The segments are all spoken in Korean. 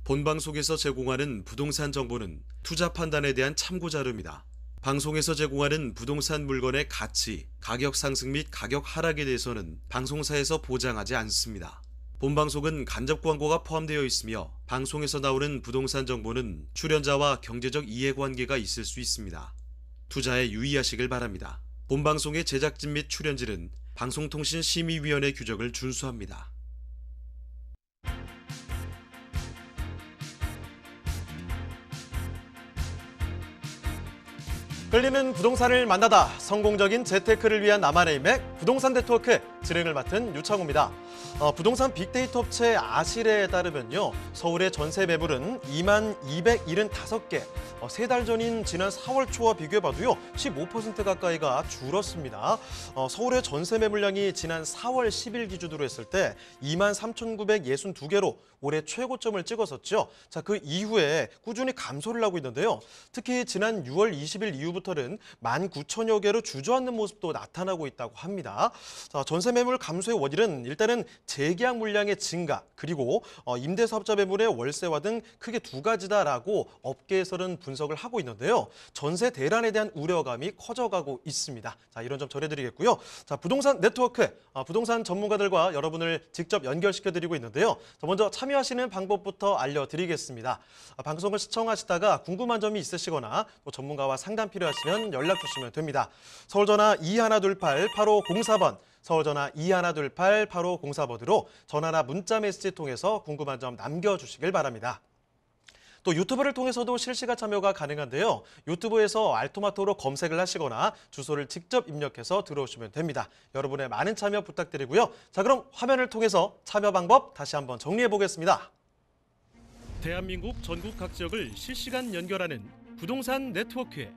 본방송에서 제공하는 부동산 정보는 투자 판단에 대한 참고 자료입니다. 방송에서 제공하는 부동산 물건의 가치, 가격 상승 및 가격 하락에 대해서는 방송사에서 보장하지 않습니다. 본방송은 간접 광고가 포함되어 있으며 방송에서 나오는 부동산 정보는 출연자와 경제적 이해관계가 있을 수 있습니다. 투자에 유의하시길 바랍니다. 본방송의 제작진 및 출연진은 방송통신심의위원회 규정을 준수합니다. 끌리는 부동산을 만나다 성공적인 재테크를 위한 나만의 인맥 부동산 네트워크 진행을 맡은 유창호입니다. 부동산 빅데이터 업체 아실에 따르면요. 서울의 전세 매물은 2275개, 3달 전인 지난 4월 초와 비교해봐도요. 15% 가까이가 줄었습니다. 서울의 전세 매물량이 지난 4월 10일 기준으로 했을 때 23,962개로 올해 최고점을 찍었었죠. 자, 그 이후에 꾸준히 감소를 하고 있는데요. 특히 지난 6월 20일 이후부터는 19,000여 개로 주저앉는 모습도 나타나고 있다고 합니다. 자, 전세 매물 감소의 원인은 일단은 재계약 물량의 증가, 그리고 임대사업자 매물의 월세화 등 크게 두 가지다라고 업계에서는 분석을 하고 있는데요. 전세 대란에 대한 우려감이 커져가고 있습니다. 자, 이런 점 전해드리겠고요. 자, 부동산 네트워크, 부동산 전문가들과 여러분을 직접 연결시켜드리고 있는데요. 자, 먼저 참여하시는 방법부터 알려드리겠습니다. 방송을 시청하시다가 궁금한 점이 있으시거나 또 전문가와 상담 필요하시면 연락 주시면 됩니다. 서울전화 2128-8504번, 서울전화 2128-8504번으로 전화나 문자 메시지 통해서 궁금한 점 남겨주시길 바랍니다. 또 유튜브를 통해서도 실시간 참여가 가능한데요. 유튜브에서 알토마토로 검색을 하시거나 주소를 직접 입력해서 들어오시면 됩니다. 여러분의 많은 참여 부탁드리고요. 자, 그럼 화면을 통해서 참여 방법 다시 한번 정리해 보겠습니다. 대한민국 전국 각 지역을 실시간 연결하는 부동산 네트워크에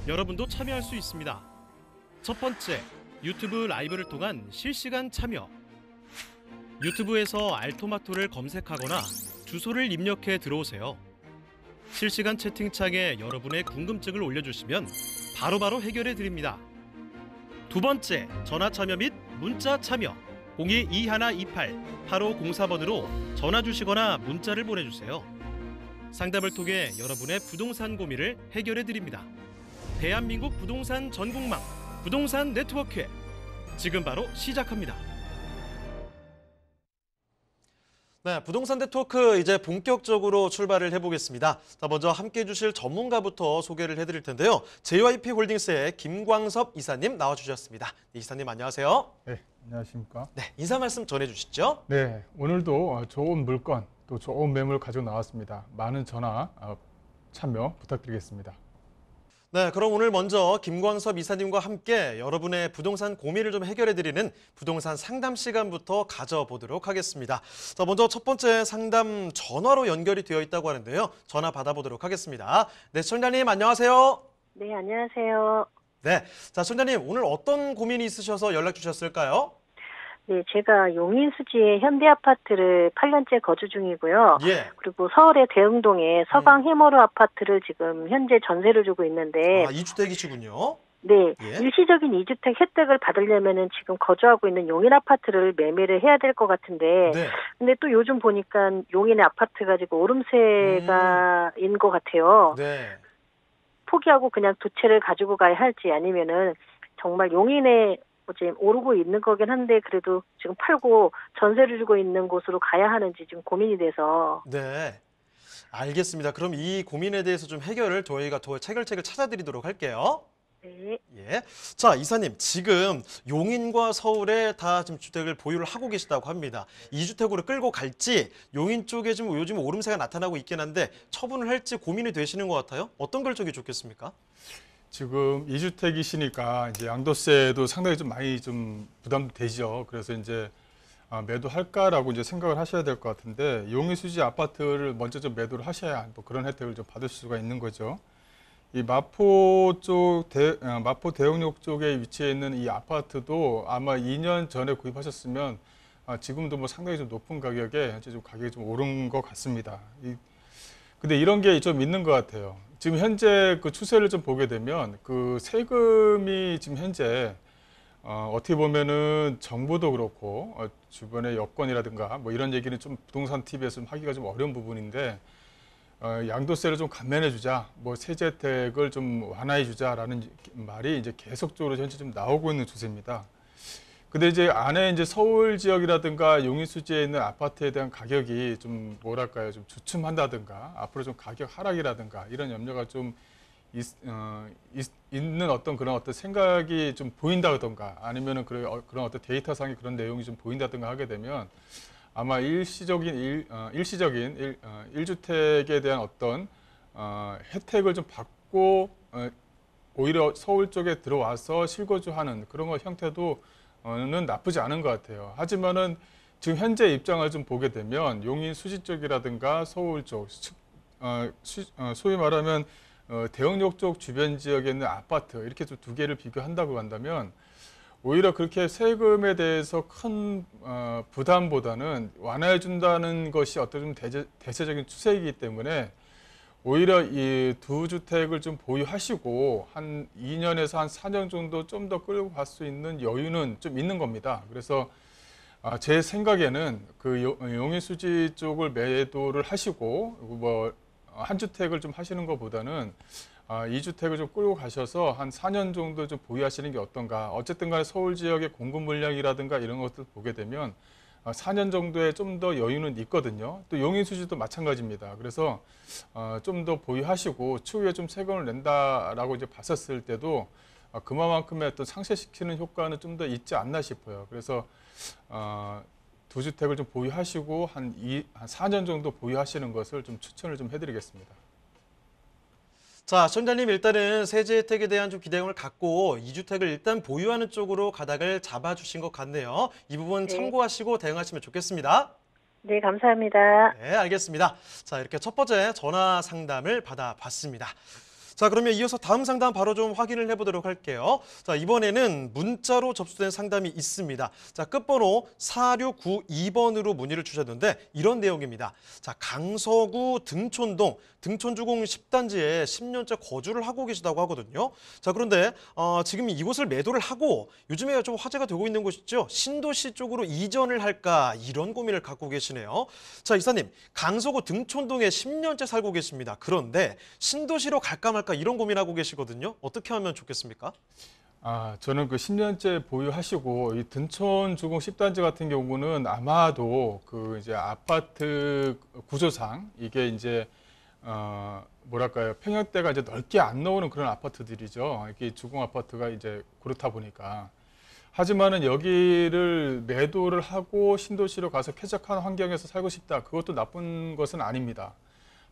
여러분도 참여할 수 있습니다. 첫 번째, 유튜브 라이브를 통한 실시간 참여. 유튜브에서 알토마토를 검색하거나 주소를 입력해 들어오세요. 실시간 채팅창에 여러분의 궁금증을 올려주시면 바로바로 해결해 드립니다. 두 번째, 전화 참여 및 문자 참여. 02-2128-8504번으로 전화 주시거나 문자를 보내주세요. 상담을 통해 여러분의 부동산 고민을 해결해 드립니다. 대한민국 부동산 전국망 부동산 네트워크, 지금 바로 시작합니다. 네, 부동산 네트워크 이제 본격적으로 출발을 해보겠습니다. 자, 먼저 함께해 주실 전문가부터 소개를 해드릴 텐데요. JYP홀딩스의 김광섭 이사님 나와주셨습니다. 이사님 안녕하세요. 네, 안녕하십니까. 네, 인사 말씀 전해주시죠. 네, 오늘도 좋은 물건, 또 좋은 매물 가지고 나왔습니다. 많은 전화 참여 부탁드리겠습니다. 네, 그럼 오늘 먼저 김광섭 이사님과 함께 여러분의 부동산 고민을 좀 해결해드리는 부동산 상담 시간부터 가져보도록 하겠습니다. 자, 먼저 첫 번째 상담 전화로 연결이 되어 있다고 하는데요. 전화 받아보도록 하겠습니다. 네, 시청자님 안녕하세요. 네, 안녕하세요. 네, 자, 시청자님 오늘 어떤 고민이 있으셔서 연락 주셨을까요? 네, 제가 용인 수지의 현대아파트를 8년째 거주 중이고요. 예. 그리고 서울의 대흥동에 서강 해머루 아파트를 지금 현재 전세를 주고 있는데, 아, 2주택이시군요. 네, 예. 일시적인 2주택 혜택을 받으려면은 지금 거주하고 있는 용인 아파트를 매매를 해야 될 것 같은데, 네. 근데 또 요즘 보니까 용인의 아파트가 지금 오름세가 인 것 같아요. 네. 포기하고 그냥 두 채를 가지고 가야 할지, 아니면은 정말 용인에 지금 오르고 있는 거긴 한데 그래도 지금 팔고 전세를 주고 있는 곳으로 가야 하는지 지금 고민이 돼서. 네, 알겠습니다. 그럼 이 고민에 대해서 좀 해결을 저희가 더 체결책을 찾아드리도록 할게요. 네. 예. 자, 이사님, 지금 용인과 서울에 다 지금 주택을 보유를 하고 계시다고 합니다. 2주택으로 끌고 갈지, 용인 쪽에 지금 요즘 오름세가 나타나고 있긴 한데 처분을 할지 고민이 되시는 것 같아요. 어떤 걸 쪽이 좋겠습니까? 지금 2주택이시니까 이제 양도세도 상당히 좀 많이 좀 부담되죠. 그래서 이제 매도할까라고 이제 생각을 하셔야 될 것 같은데, 용인 수지 아파트를 먼저 좀 매도를 하셔야 또 그런 혜택을 좀 받을 수가 있는 거죠. 이 마포 대흥역 쪽에 위치해 있는 이 아파트도 아마 2년 전에 구입하셨으면 지금도 뭐 상당히 좀 높은 가격에 현재 좀 가격이 좀 오른 것 같습니다. 근데 이런 게 좀 있는 것 같아요. 지금 현재 그 추세를 좀 보게 되면 그 세금이 지금 현재 어떻게 보면은 정부도 그렇고 주변의 여건이라든가 뭐 이런 얘기는 좀 부동산 TV에서 좀 하기가 좀 어려운 부분인데 양도세를 좀 감면해 주자, 뭐 세제 혜택을 좀 완화해 주자라는 말이 이제 계속적으로 현재 좀 나오고 있는 추세입니다. 근데 이제 안에 이제 서울 지역이라든가 용인 수지에 있는 아파트에 대한 가격이 좀 뭐랄까요, 좀 주춤한다든가 앞으로 좀 가격 하락이라든가 이런 염려가 좀 있는 어떤 그런 어떤 생각이 좀 보인다든가 아니면은 그런 어떤 데이터상의 그런 내용이 좀 보인다든가 하게 되면 아마 일시적인 1주택에 대한 어떤 혜택을 좀 받고 오히려 서울 쪽에 들어와서 실거주하는 그런 것 형태도 는 나쁘지 않은 것 같아요. 하지만은 지금 현재 입장을 좀 보게 되면 용인 수지 쪽이라든가 서울 쪽, 소위 말하면 대형역 쪽 주변 지역에 있는 아파트 이렇게 좀 두 개를 비교한다고 한다면 오히려 그렇게 세금에 대해서 큰 부담보다는 완화해 준다는 것이 어떤 좀 대세적인 추세이기 때문에 오히려 이 두 주택을 좀 보유하시고 한 2년에서 한 4년 정도 좀 더 끌고 갈 수 있는 여유는 좀 있는 겁니다. 그래서 제 생각에는 그 용인 수지 쪽을 매도를 하시고 뭐 한 주택을 좀 하시는 것보다는 2주택을 좀 끌고 가셔서 한 4년 정도 좀 보유하시는 게 어떤가. 어쨌든 간에 서울 지역의 공급 물량이라든가 이런 것들 보게 되면 4년 정도의 좀 더 여유는 있거든요. 또 용인 수지도 마찬가지입니다. 그래서 좀 더 보유하시고 추후에 좀 세금을 낸다라고 이제 봤었을 때도 그만큼의 어떤 상쇄시키는 효과는 좀 더 있지 않나 싶어요. 그래서 두 주택을 좀 보유하시고 한 4년 정도 보유하시는 것을 좀 추천을 좀 해드리겠습니다. 자, 시청자님 일단은 세제 혜택에 대한 좀 기대감을 갖고 2주택을 일단 보유하는 쪽으로 가닥을 잡아주신 것 같네요. 이 부분 네. 참고하시고 대응하시면 좋겠습니다. 네, 감사합니다. 네, 알겠습니다. 자, 이렇게 첫 번째 전화 상담을 받아봤습니다. 자, 그러면 이어서 다음 상담 바로 좀 확인을 해보도록 할게요. 자, 이번에는 문자로 접수된 상담이 있습니다. 자, 끝번호 4692번으로 문의를 주셨는데 이런 내용입니다. 자, 강서구 등촌동 등촌주공 10단지에 10년째 거주를 하고 계시다고 하거든요. 자, 그런데 지금 이곳을 매도를 하고 요즘에 좀 화제가 되고 있는 곳이죠. 신도시 쪽으로 이전을 할까 이런 고민을 갖고 계시네요. 자, 이사님, 강서구 등촌동에 10년째 살고 계십니다. 그런데 신도시로 갈까 말까 이런 고민하고 계시거든요. 어떻게 하면 좋겠습니까? 저는 그 10년째 보유하시고 이 등촌 주공 10단지 같은 경우는 아마도 그 이제 아파트 구조상 이게 이제 뭐랄까요, 평형대가 이제 넓게 안 나오는 그런 아파트들이죠. 이게 주공 아파트가 이제 그렇다 보니까. 하지만은 여기를 매도를 하고 신도시로 가서 쾌적한 환경에서 살고 싶다. 그것도 나쁜 것은 아닙니다.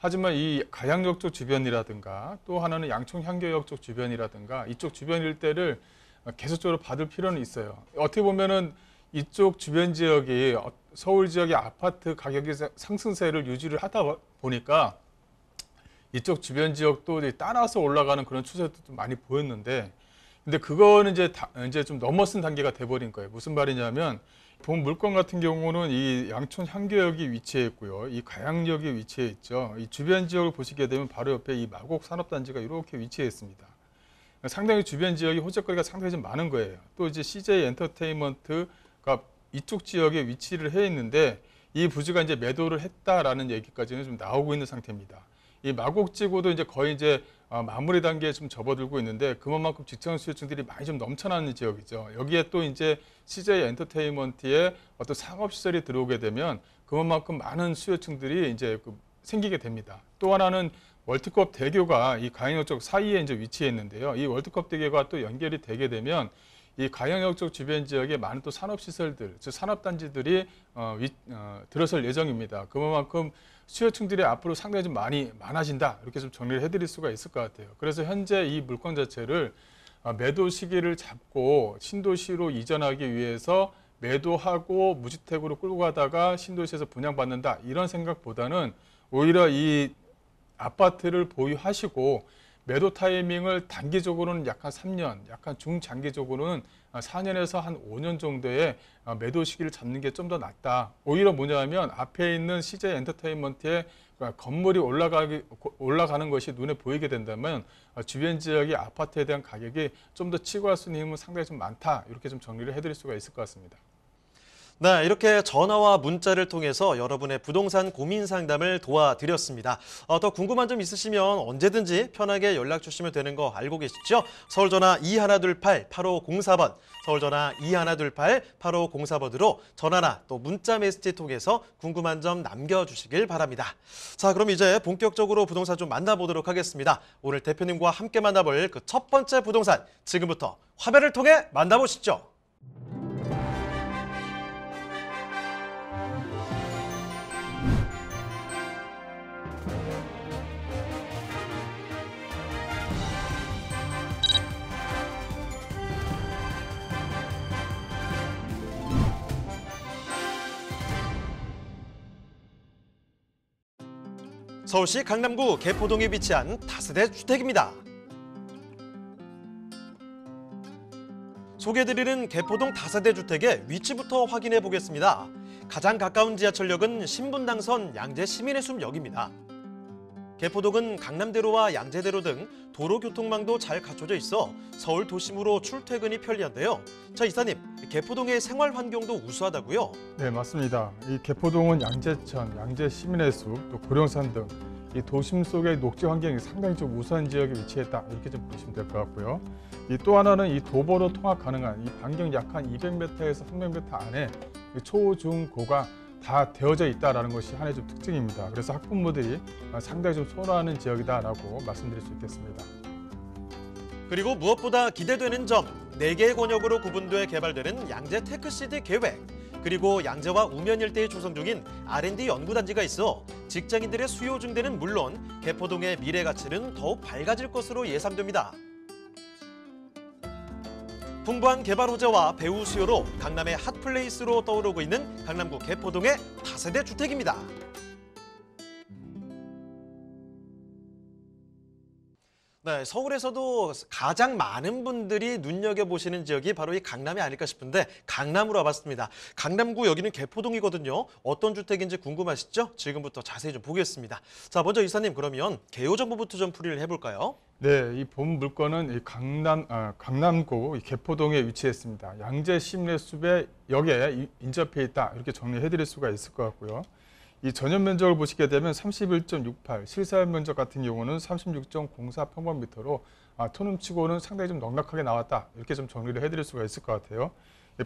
하지만 이 가양역 쪽 주변이라든가 또 하나는 양촌 향교역 쪽 주변이라든가 이쪽 주변 일대를 계속적으로 받을 필요는 있어요. 어떻게 보면은 이쪽 주변 지역이 서울 지역의 아파트 가격의 상승세를 유지를 하다 보니까 이쪽 주변 지역도 따라서 올라가는 그런 추세도 좀 많이 보였는데, 근데 그거는 이제 좀 넘어선 단계가 돼버린 거예요. 무슨 말이냐면 본 물건 같은 경우는 이 양촌 향교역이 위치해 있고요, 이 가양역이 위치해 있죠. 이 주변 지역을 보시게 되면 바로 옆에 이 마곡 산업단지가 이렇게 위치해 있습니다. 상당히 주변 지역이 호재거리가 상당히 좀 많은 거예요. 또 이제 CJ 엔터테인먼트가 이쪽 지역에 위치를 해 있는데 이 부지가 이제 매도를 했다라는 얘기까지는 좀 나오고 있는 상태입니다. 이 마곡지구도 이제 거의 이제 마무리 단계에 좀 접어들고 있는데 그만큼 직장 수요층들이 많이 좀 넘쳐나는 지역이죠. 여기에 또 이제 CJ 엔터테인먼트의 어떤 상업시설이 들어오게 되면 그만큼 많은 수요층들이 이제 생기게 됩니다. 또 하나는 월드컵 대교가 이 가양역 쪽 사이에 이제 위치해 있는데요. 이 월드컵 대교가 또 연결이 되게 되면 이 가양역 쪽 주변 지역에 많은 또 산업시설들, 즉 산업단지들이 들어설 예정입니다. 그만큼 수요층들이 앞으로 상당히 좀 많아진다. 이렇게 좀 정리를 해드릴 수가 있을 것 같아요. 그래서 현재 이 물건 자체를 매도 시기를 잡고 신도시로 이전하기 위해서 매도하고 무주택으로 끌고 가다가 신도시에서 분양받는다. 이런 생각보다는 오히려 이 아파트를 보유하시고 매도 타이밍을 단기적으로는 약간 3년, 약간 중장기적으로는 4년에서 한 5년 정도의 매도 시기를 잡는 게 좀 더 낫다. 오히려 뭐냐면 앞에 있는 CJ 엔터테인먼트의 건물이 올라가는 것이 눈에 보이게 된다면 주변 지역의 아파트에 대한 가격이 좀 더 치고 갈 수 있는 힘은 상당히 좀 많다. 이렇게 좀 정리를 해드릴 수가 있을 것 같습니다. 네, 이렇게 전화와 문자를 통해서 여러분의 부동산 고민 상담을 도와드렸습니다. 더 궁금한 점 있으시면 언제든지 편하게 연락 주시면 되는 거 알고 계시죠? 서울전화 2128-8504번, 서울전화 2128-8504번으로 전화나 또 문자 메시지 통해서 궁금한 점 남겨주시길 바랍니다. 자, 그럼 이제 본격적으로 부동산 좀 만나보도록 하겠습니다. 오늘 대표님과 함께 만나볼 그 첫 번째 부동산, 지금부터 화면을 통해 만나보시죠. 서울시 강남구 개포동에 위치한 다세대 주택입니다. 소개해드리는 개포동 다세대 주택의 위치부터 확인해 보겠습니다. 가장 가까운 지하철역은 신분당선 양재시민의숲역입니다. 개포동은 강남대로와 양재대로 등 도로교통망도 잘 갖춰져 있어 서울 도심으로 출퇴근이 편리한데요. 자, 이사님, 개포동의 생활 환경도 우수하다고요? 네, 맞습니다. 이 개포동은 양재천, 양재시민의숲, 또 고령산 등 이 도심 속의 녹지 환경이 상당히 좀 우수한 지역에 위치했다. 이렇게 좀 보시면 될 것 같고요. 이 또 하나는 이 도보로 통학 가능한 이 반경 약 한 200m에서 300m 안에 초, 중, 고가 다 되어져 있다는 것이 하나의 좀 특징입니다. 그래서 학부모들이 상당히 좀 선호하는 지역이다라고 말씀드릴 수 있겠습니다. 그리고 무엇보다 기대되는 점, 4개의 권역으로 구분돼 개발되는 양재 테크시티 계획, 그리고 양재와 우면 일대에 조성 중인 R&D 연구단지가 있어 직장인들의 수요 증대는 물론 개포동의 미래 가치는 더욱 밝아질 것으로 예상됩니다. 풍부한 개발 호재와 배우 수요로 강남의 핫플레이스로 떠오르고 있는 강남구 개포동의 다세대 주택입니다. 네, 서울에서도 가장 많은 분들이 눈여겨보시는 지역이 바로 이 강남이 아닐까 싶은데 강남으로 와봤습니다. 강남구 여기는 개포동이거든요. 어떤 주택인지 궁금하시죠? 지금부터 자세히 좀 보겠습니다. 자, 먼저 이사님, 그러면 개요 정보부터 좀 풀이를 해볼까요? 네, 이 본 물건은 이 강남구 이 개포동에 위치했습니다. 양재시민의숲의 역에 인접해 있다. 이렇게 정리해드릴 수가 있을 것 같고요. 이 전용 면적을 보시게 되면 31.68, 실사용 면적 같은 경우는 36.04 평방미터로 토룸치고는 상당히 좀 넉넉하게 나왔다. 이렇게 좀 정리를 해드릴 수가 있을 것 같아요.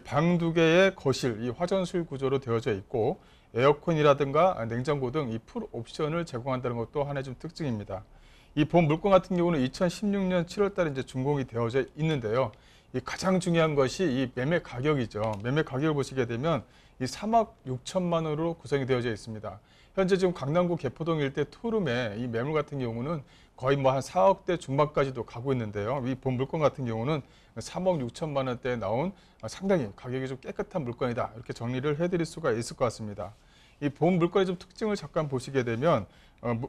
방 2개의 거실, 이 화전실 구조로 되어져 있고 에어컨이라든가 냉장고 등 이 풀 옵션을 제공한다는 것도 하나의 좀 특징입니다. 이 본 물건 같은 경우는 2016년 7월달에 이제 준공이 되어져 있는데요. 이 가장 중요한 것이 이 매매 가격이죠. 매매 가격을 보시게 되면 이 3억 6천만 원으로 구성이 되어져 있습니다. 현재 지금 강남구 개포동 일대 투룸의 이 매물 같은 경우는 거의 뭐 한 4억대 중반까지도 가고 있는데요. 이 본 물건 같은 경우는 3억 6천만 원대에 나온 상당히 가격이 좀 깨끗한 물건이다. 이렇게 정리를 해드릴 수가 있을 것 같습니다. 이 본 물건의 좀 특징을 잠깐 보시게 되면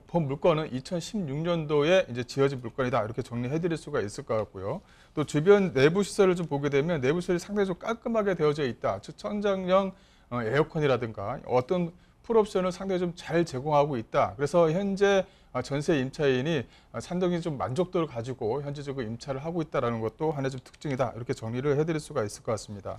본 물건은 2016년도에 이제 지어진 물건이다. 이렇게 정리해드릴 수가 있을 것 같고요. 또 주변 내부 시설을 좀 보게 되면 내부 시설이 상당히 좀 깔끔하게 되어져 있다. 즉 천장형 에어컨이라든가 어떤 풀옵션을 상당히 좀 잘 제공하고 있다. 그래서 현재 전세 임차인이 상당히 좀 만족도를 가지고 현재적으로 임차를 하고 있다는 것도 하나의 좀 특징이다. 이렇게 정리를 해드릴 수가 있을 것 같습니다.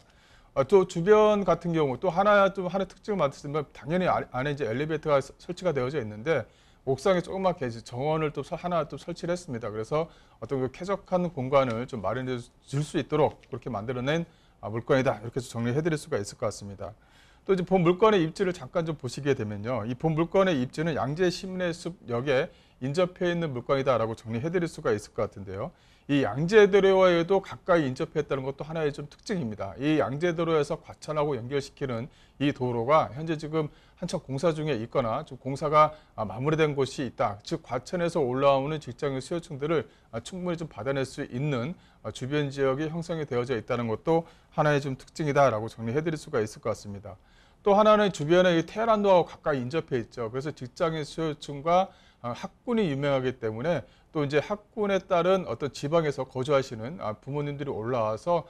또 주변 같은 경우 또 하나의 특징을 말씀드리면 당연히 안에 이제 엘리베이터가 설치가 되어져 있는데 옥상에 조그맣게 정원을 또 하나 또 설치를 했습니다. 그래서 어떤 그 쾌적한 공간을 좀 마련해 줄 수 있도록 그렇게 만들어낸 물건이다. 이렇게 정리해드릴 수가 있을 것 같습니다. 또 이제 본 물건의 입지를 잠깐 좀 보시게 되면요. 이 본 물건의 입지는 양재시민의숲역에 인접해 있는 물건이다라고 정리해드릴 수가 있을 것 같은데요. 이 양재도로와도 가까이 인접했다는 것도 하나의 좀 특징입니다. 이 양재도로에서 과천하고 연결시키는 이 도로가 현재 지금 한참 공사 중에 있거나 좀 공사가 마무리된 곳이 있다. 즉 과천에서 올라오는 직장인 수요층들을 충분히 좀 받아낼 수 있는 주변 지역이 형성이 되어져 있다는 것도 하나의 좀 특징이다라고 정리해드릴 수가 있을 것 같습니다. 또 하나는 주변에 이 테헤란도하고 가까이 인접해 있죠. 그래서 직장인 수요층과 학군이 유명하기 때문에 또 이제 학군에 따른 어떤 지방에서 거주하시는 부모님들이 올라와서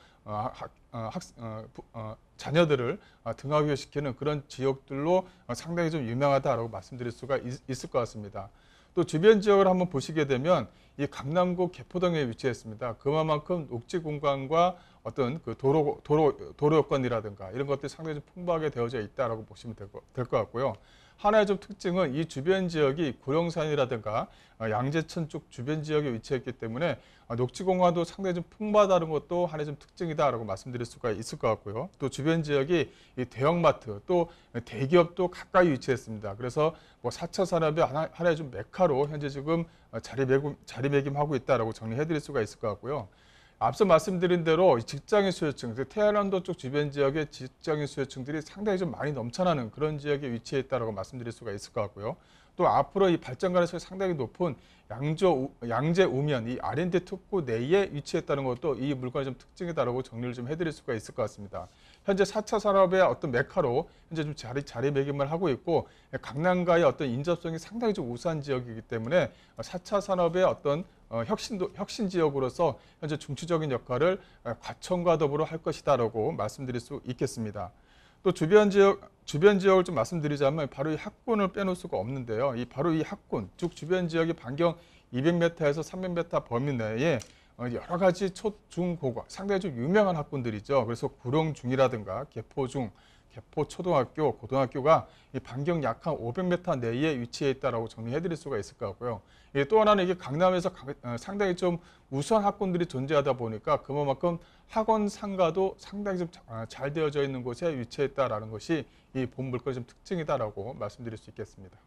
자녀들을 등하교시키는 그런 지역들로 상당히 좀 유명하다라고 말씀드릴 수가 있을 것 같습니다. 또 주변 지역을 한번 보시게 되면 이 강남구 개포동에 위치했습니다. 그만큼 녹지 공간과 어떤 그 도로 여건이라든가 이런 것들이 상당히 좀 풍부하게 되어져 있다라고 보시면 될 것 같고요. 하나의 좀 특징은 이 주변 지역이 고령산이라든가 양재천 쪽 주변 지역에 위치했기 때문에 녹지 공간도 상당히 좀 풍부하다는 것도 하나의 좀 특징이다라고 말씀드릴 수가 있을 것 같고요. 또 주변 지역이 이 대형마트 또 대기업도 가까이 위치했습니다. 그래서 뭐 4차 산업의 하나의 좀 메카로 현재 지금 자리매김하고 있다라고 정리해드릴 수가 있을 것 같고요. 앞서 말씀드린 대로 직장인 수요층, 태안남도 쪽 주변 지역의 직장인 수요층들이 상당히 좀 많이 넘쳐나는 그런 지역에 위치해 있다고 말씀드릴 수가 있을 것 같고요. 또 앞으로 이 발전 가능성이 상당히 높은 양재 우면 이 R&D 특구 내에 위치했다는 것도 이 물건의 좀 특징이다라고 정리를 좀 해드릴 수가 있을 것 같습니다. 현재 4차 산업의 어떤 메카로 현재 좀 자리매김을 하고 있고 강남과의 어떤 인접성이 상당히 좀 우수한 지역이기 때문에 4차 산업의 어떤 혁신 지역으로서 현재 중추적인 역할을 과천과 더불어 할 것이다라고 말씀드릴 수 있겠습니다. 또 주변 지역을 좀 말씀드리자면 바로 이 학군을 빼놓을 수가 없는데요. 바로 이 학군, 즉 주변 지역이 반경 200m에서 300m 범위 내에 여러 가지 초, 중, 고가 상당히 좀 유명한 학군들이죠. 그래서 구룡중이라든가 개포중, 개포초등학교, 고등학교가 이 반경 약 한 500m 내에 위치해 있다라고 정리해드릴 수가 있을 것 같고요. 또 하나는 이게 강남에서 상당히 좀 우수한 학군들이 존재하다 보니까 그만큼 학원 상가도 상당히 좀 잘 되어져 있는 곳에 위치했다라는 것이 이 본 물건의 좀 특징이다라고 말씀드릴 수 있겠습니다.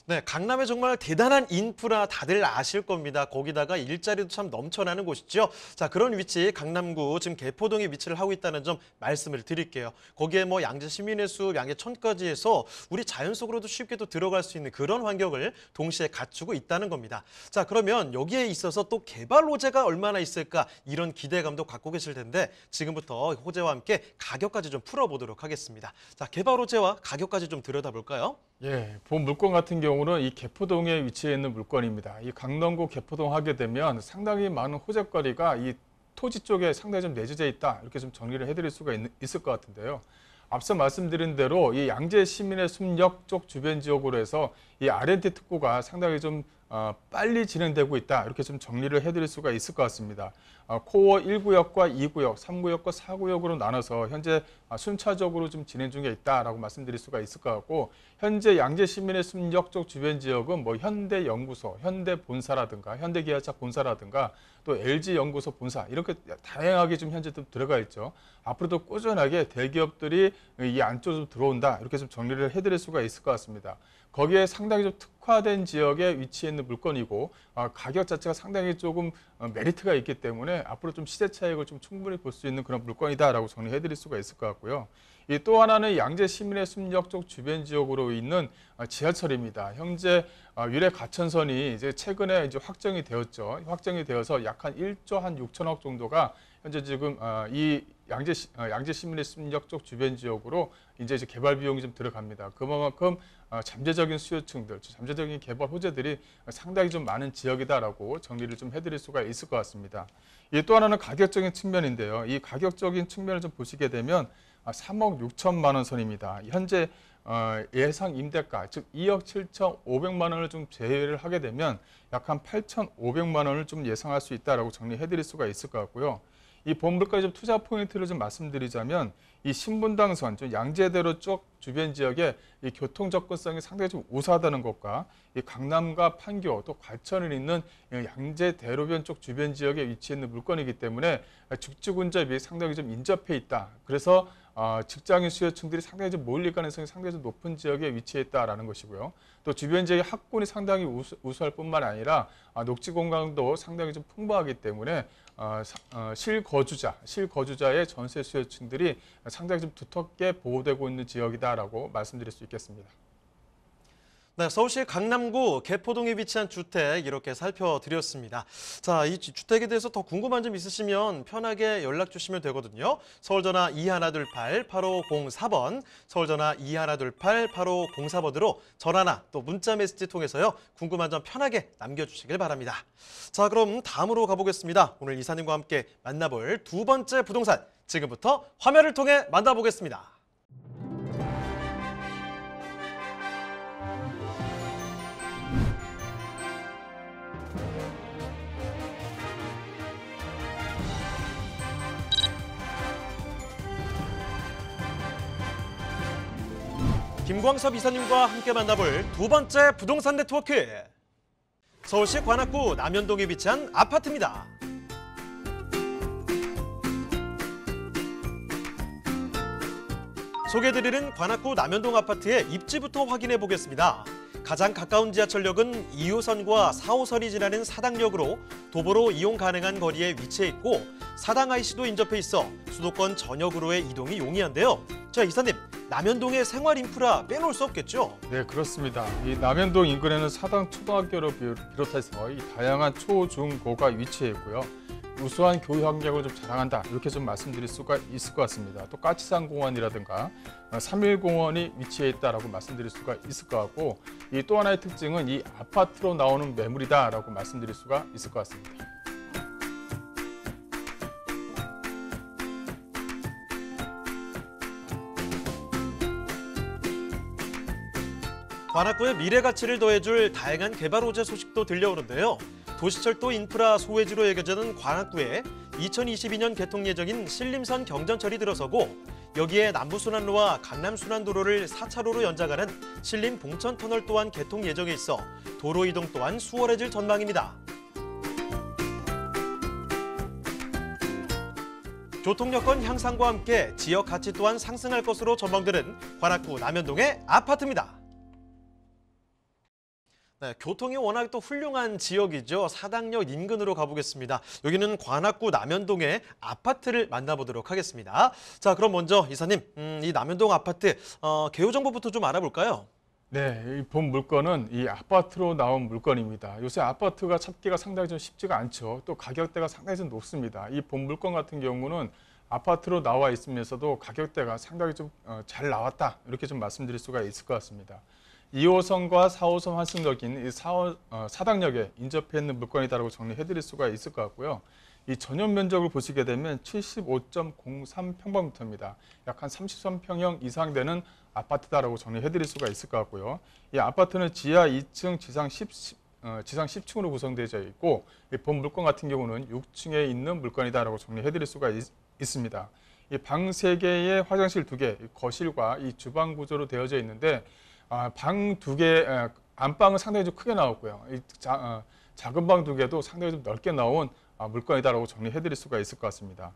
네, 강남에 정말 대단한 인프라 다들 아실 겁니다. 거기다가 일자리도 참 넘쳐나는 곳이죠. 자, 그런 위치 강남구 지금 개포동에 위치를 하고 있다는 점 말씀을 드릴게요. 거기에 뭐 양재 시민의 숲, 양재천까지 해서 우리 자연 속으로도 쉽게 또 들어갈 수 있는 그런 환경을 동시에 갖추고 있다는 겁니다. 자, 그러면 여기에 있어서 또 개발 호재가 얼마나 있을까 이런 기대감도 갖고 계실 텐데 지금부터 호재와 함께 가격까지 좀 풀어보도록 하겠습니다. 자, 개발 호재와 가격까지 좀 들여다볼까요? 예, 본 물건 같은 경우는 이 개포동에 위치해 있는 물건입니다. 이 강남구 개포동 하게 되면 상당히 많은 호재거리가 이 토지 쪽에 상당히 좀 내재져 있다. 이렇게 좀 정리를 해드릴 수가 있을 것 같은데요. 앞서 말씀드린 대로 이 양재 시민의 숲역 쪽 주변 지역으로 해서 이 R&D 특구가 상당히 좀 빨리 진행되고 있다. 이렇게 좀 정리를 해드릴 수가 있을 것 같습니다. 코어 1구역과 2구역, 3구역과 4구역으로 나눠서 현재 순차적으로 좀 진행 중에 있다라고 말씀드릴 수가 있을 것 같고 현재 양재 시민의 숲역 쪽 주변 지역은 뭐 현대연구소, 현대본사라든가 현대기아차 본사라든가 또 LG연구소 본사 이렇게 다양하게 좀 현재 좀 들어가 있죠. 앞으로도 꾸준하게 대기업들이 이 안쪽으로 들어온다 이렇게 좀 정리를 해드릴 수가 있을 것 같습니다. 거기에 상당히 좀 특화된 지역에 위치해 있는 물건이고 가격 자체가 상당히 조금 메리트가 있기 때문에 앞으로 좀 시세 차익을 좀 충분히 볼 수 있는 그런 물건이다라고 정리해드릴 수가 있을 것 같고요. 또 하나는 양재 시민의 숲역 쪽 주변 지역으로 있는 지하철입니다. 현재 유래 가천선이 이제 최근에 이제 확정이 되었죠. 확정이 되어서 약 한 1조 한 6천억 정도가 현재 지금 이 양재 시민의 숲역 쪽 주변 지역으로 이제 개발 비용이 좀 들어갑니다. 그만큼 잠재적인 수요층들, 잠재적인 개발 호재들이 상당히 좀 많은 지역이다라고 정리를 좀 해드릴 수가 있을 것 같습니다. 또 하나는 가격적인 측면인데요. 이 가격적인 측면을 좀 보시게 되면 3억 6천만 원 선입니다. 현재 예상 임대가 즉 2억 7,500만 원을 좀 제외를 하게 되면 약 한 8,500만 원을 좀 예상할 수 있다라고 정리해드릴 수가 있을 것 같고요. 이 본물가의 좀 투자 포인트를 좀 말씀드리자면 이 신분당선, 좀 양재대로 쪽 주변 지역에 이 교통 접근성이 상당히 좀 우수하다는 것과 이 강남과 판교 또 과천을 잇는 양재대로변 쪽 주변 지역에 위치해 있는 물건이기 때문에 죽지군잡이 상당히 좀 인접해 있다. 그래서 직장인 수요층들이 상당히 좀 몰릴 가능성이 상당히 좀 높은 지역에 위치해 있다라는 것이고요. 또 주변 지역의 학군이 상당히 우수할 뿐만 아니라 녹지 공간도 상당히 좀 풍부하기 때문에 실거주자의 전세 수요층들이 상당히 좀 두텁게 보호되고 있는 지역이다라고 말씀드릴 수 있겠습니다. 네, 서울시 강남구 개포동에 위치한 주택 이렇게 살펴드렸습니다. 자, 이 주택에 대해서 더 궁금한 점 있으시면 편하게 연락 주시면 되거든요. 서울전화 2128-8504번, 서울전화 2128-8504번으로 전화나 또 문자 메시지 통해서요. 궁금한 점 편하게 남겨주시길 바랍니다. 자, 그럼 다음으로 가보겠습니다. 오늘 이사님과 함께 만나볼 두 번째 부동산, 지금부터 화면을 통해 만나보겠습니다. 김광섭 이사님과 함께 만나볼 두 번째 부동산 네트워크. 서울시 관악구 남현동에 위치한 아파트입니다. 소개해드리는 관악구 남현동 아파트의 입지부터 확인해 보겠습니다. 가장 가까운 지하철역은 2호선과 4호선이 지나는 사당역으로 도보로 이용 가능한 거리에 위치해 있고 사당 IC도 인접해 있어 수도권 전역으로의 이동이 용이한데요. 자, 이사님, 남현동의 생활 인프라 빼놓을 수 없겠죠? 네, 그렇습니다. 이 남현동 인근에는 사당 초등학교를 비롯해서 이 다양한 초, 중, 고가 위치해 있고요. 우수한 교육 환경을 좀 자랑한다, 이렇게 좀 말씀드릴 수가 있을 것 같습니다. 또 까치산 공원이라든가 3일 공원이 위치해 있다라고 말씀드릴 수가 있을 것 같고, 이 또 하나의 특징은 이 아파트로 나오는 매물이다라고 말씀드릴 수가 있을 것 같습니다. 관악구의 미래 가치를 더해줄 다양한 개발 호재 소식도 들려오는데요. 도시철도 인프라 소외지로 여겨지는 관악구에 2022년 개통 예정인 신림선 경전철이 들어서고 여기에 남부순환로와 강남순환도로를 4차로로 연장하는 신림 봉천터널 또한 개통 예정에 있어 도로 이동 또한 수월해질 전망입니다. 교통 여건 향상과 함께 지역 가치 또한 상승할 것으로 전망되는 관악구 남현동의 아파트입니다. 네, 교통이 워낙 또 훌륭한 지역이죠. 사당역 인근으로 가보겠습니다. 여기는 관악구 남현동의 아파트를 만나보도록 하겠습니다. 자, 그럼 먼저 이사님, 이 남현동 아파트 개요 정보부터 좀 알아볼까요? 네, 이 본 물건은 이 아파트로 나온 물건입니다. 요새 아파트가 찾기가 상당히 좀 쉽지가 않죠. 또 가격대가 상당히 좀 높습니다. 이 본 물건 같은 경우는 아파트로 나와 있으면서도 가격대가 상당히 좀 잘 나왔다, 이렇게 좀 말씀드릴 수가 있을 것 같습니다. 2호선과 4호선 환승역인 이 사당역에 인접해 있는 물건이다라고 정리해드릴 수가 있을 것 같고요. 이 전용 면적을 보시게 되면 75.03평방미터입니다. 약 한 33평형 이상 되는 아파트다라고 정리해드릴 수가 있을 것 같고요. 이 아파트는 지하 2층, 지상 10층으로 구성되어 있고, 이 본 물건 같은 경우는 6층에 있는 물건이다라고 정리해드릴 수가 있습니다. 이 방 3개에 화장실 2개, 거실과 이 주방 구조로 되어져 있는데, 방 2개, 안방은 상당히 좀 크게 나왔고요. 작은 방 2개도 상당히 좀 넓게 나온 물건이다라고 정리해드릴 수가 있을 것 같습니다.